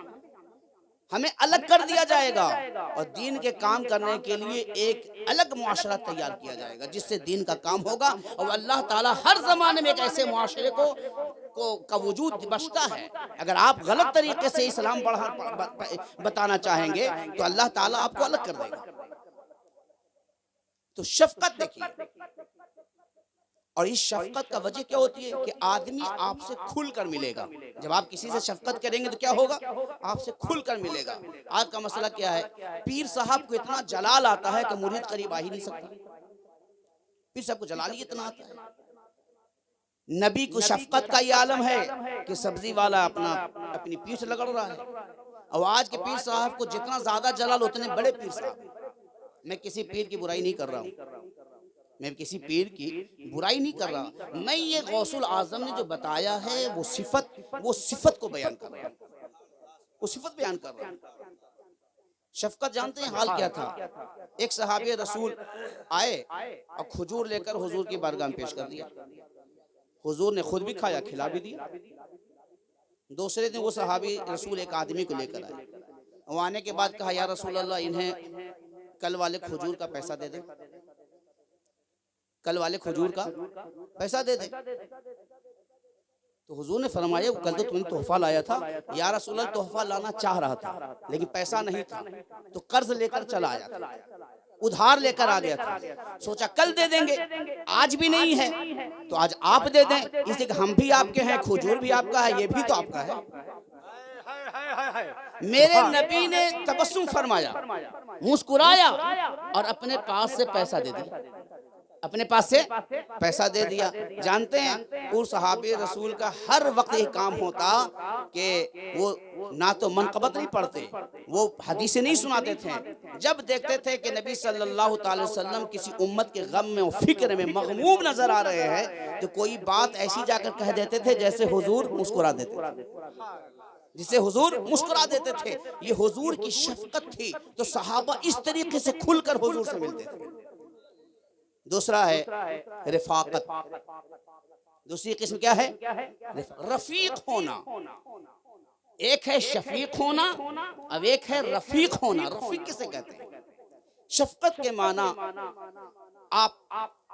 ہمیں الگ کر دیا جائے گا، اور دین کے کام کرنے کے لیے ایک الگ معاشرہ تیار کیا جائے گا جس سے دین کا کام ہوگا، اور اللہ تعالیٰ ہر زمانے میں ایک ایسے معاشرے کا وجود بچتا ہے۔ اگر آپ غلط طریقے سے اسلام بتانا چاہیں گے تو اللہ تعالیٰ آپ کو الگ کر دے گا۔ تو شفقت دیکھیے، اور اس شفقت کا وجہ کیا ہوتی ہے کہ آدمی آپ سے کھل کر ملے گا۔ جب آپ کسی سے شفقت کریں گے تو کیا ہوگا؟ آپ سے کھل کر ملے گا۔ آج کا مسئلہ کیا ہے؟ پیر صاحب کو اتنا جلال آتا ہے کہ مرید قریب آ ہی نہیں سکتا۔ پیر صاحب کو جلال ہی اتنا آتا ہے۔ نبی کو شفقت کا یہ عالم ہے کہ سبزی والا اپنی پیٹھ لگڑ رہا ہے، اور آج کے پیر صاحب کو جتنا زیادہ جلال اتنے بڑے پیر صاحب ہیں۔ میں کسی پیر کی برائی نہیں کر رہا ہوں، میں کسی پیر کی برائی نہیں کر رہا، میں یہ غوث الاعظم نے جو بتایا ہے وہ صفت کو بیان کر رہا ہوں، وہ صفت بیان کر رہا ہوں۔ شفقت جانتے ہیں حال کیا تھا؟ ایک صحابی رسول آئے اور کھجور لے کر حضور کی بارگاہ میں پیش کر دیا، حضور نے خود بھی کھایا، کھلا بھی دیا۔ دوسرے دن وہ صحابی رسول ایک آدمی کو لے کر آئے، وہ آنے کے بعد کہا یا رسول اللہ انہیں کل والے کھجور کا پیسہ دے دیں، کل والے کھجور کا پیسہ دے دیں۔ تو حضور نے فرمایا کل تو تم نے تحفہ لایا تھا، یا رسول اللہ تحفہ لانا چاہ رہا تھا لیکن پیسہ نہیں تھا، تو قرض لے کر چلا آیا تھا، ادھار لے کر آ گیا تھا، سوچا کل دے دیں گے، آج بھی نہیں ہے تو آج آپ دے دیں، اس لیے کہ ہم بھی آپ کے ہیں، کھجور بھی آپ کا ہے، یہ بھی تو آپ کا ہے۔ میرے نبی نے تبسم فرمایا، مسکرایا اور اپنے پاس سے پیسہ دے دیا، اپنے پاس سے پیسہ دے دیا۔ جانتے ہیں اس صحابی رسول کا ہر وقت یہ کام ہوتا کہ وہ نہ تو منقبت نہیں پڑھتے، وہ حدیثیں نہیں سناتے تھے، جب دیکھتے تھے کہ نبی صلی اللہ تعالی وسلم کسی امت کے غم میں اور فکر میں مغموم نظر آ رہے ہیں تو کوئی بات ایسی جا کر کہہ دیتے تھے جیسے حضور مسکرا دیتے تھے، جسے حضور مسکرا دیتے تھے۔ یہ حضور کی شفقت تھی، تو صحابہ اس طریقے سے کھل کر حضور سے ملتے تھے۔ دوسرا ہے رفاقت، دوسری قسم کیا ہے؟ رفیق ہونا۔ ایک ہے شفیق ہونا، اب ایک ہے رفیق ہونا۔ رفیق کسے کہتے ہیں؟ شفقت کے معنی آپ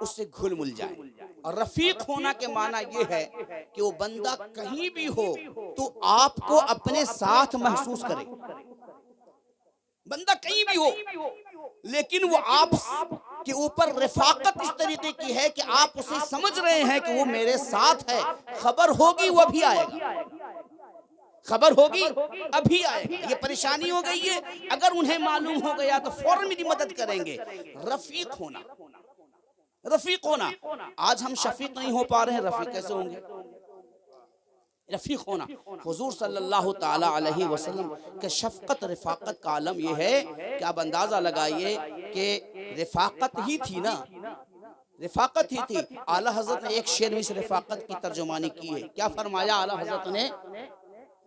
اس سے گھل مل جائیں، اور رفیق ہونا کے معنی یہ ہے کہ وہ بندہ کہیں بھی ہو تو آپ کو اپنے ساتھ محسوس کرے۔ بندہ کہیں بھی ہو لیکن وہ آپ کے اوپر رفاقت اس طریقے کی ہے کہ آپ اسے سمجھ رہے ہیں کہ وہ میرے ساتھ ہے، خبر ہوگی وہ بھی آئے گا، خبر ہوگی ابھی آئے گا، یہ پریشانی ہو گئی ہے، اگر انہیں معلوم ہو گیا تو فوراً میری مدد کریں گے۔ رفیق ہونا، رفیق ہونا، آج ہم شفیق نہیں ہو پا رہے ہیں، رفیق کیسے ہوں گے؟ رفیق ہونا، حضور صلی اللہ تعالی علیہ وسلم کہ شفقت رفاقت کا عالم یہ ہے کہ آپ اندازہ لگائیے کہ رفاقت ہی تھی نا، رفاقت ہی تھی۔ اعلیٰ حضرت نے ایک شعر میں اس رفاقت کی ترجمانی کی ہے، کیا فرمایا اعلیٰ حضرت نے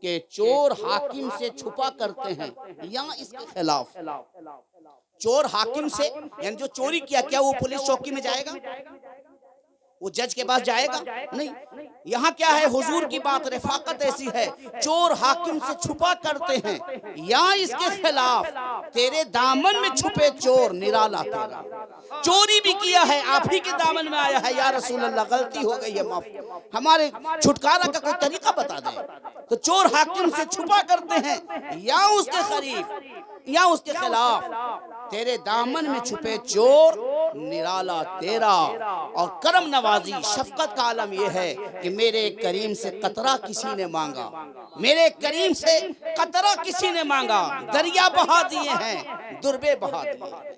کہ چور حاکم سے چھپا کرتے ہیں یا اس کے خلاف، چور حاکم سے یعنی جو چوری کیا وہ پولیس چوکی میں جائے گا، وہ جج کے پاس جائے گا نہیں، یہاں کیا ہے حضور کی بات، رفاقت ایسی ہے، چور حاکم سے چھپا کرتے ہیں یا اس کے خلاف، تیرے دامن میں چھپے چور نرالا تیرا، چوری بھی کیا ہے آپ ہی کے دامن میں آیا ہے، یا رسول اللہ غلطی ہو گئی ہے معاف، ہمارے چھٹکارا کا کوئی طریقہ بتا دیں۔ تو چور حاکم سے چھپا کرتے ہیں یا اس کے قریب یا اس کے خلاف، تیرے دامن میں چھپے چور نرالا تیرا، اور کرم نوازی شفقت کا عالم یہ ہے کہ میرے کریم سے قطرہ کسی نے مانگا، میرے کریم سے قطرہ کسی نے مانگا، دریا بہا دیے ہیں، دربے بہا دیے ہیں۔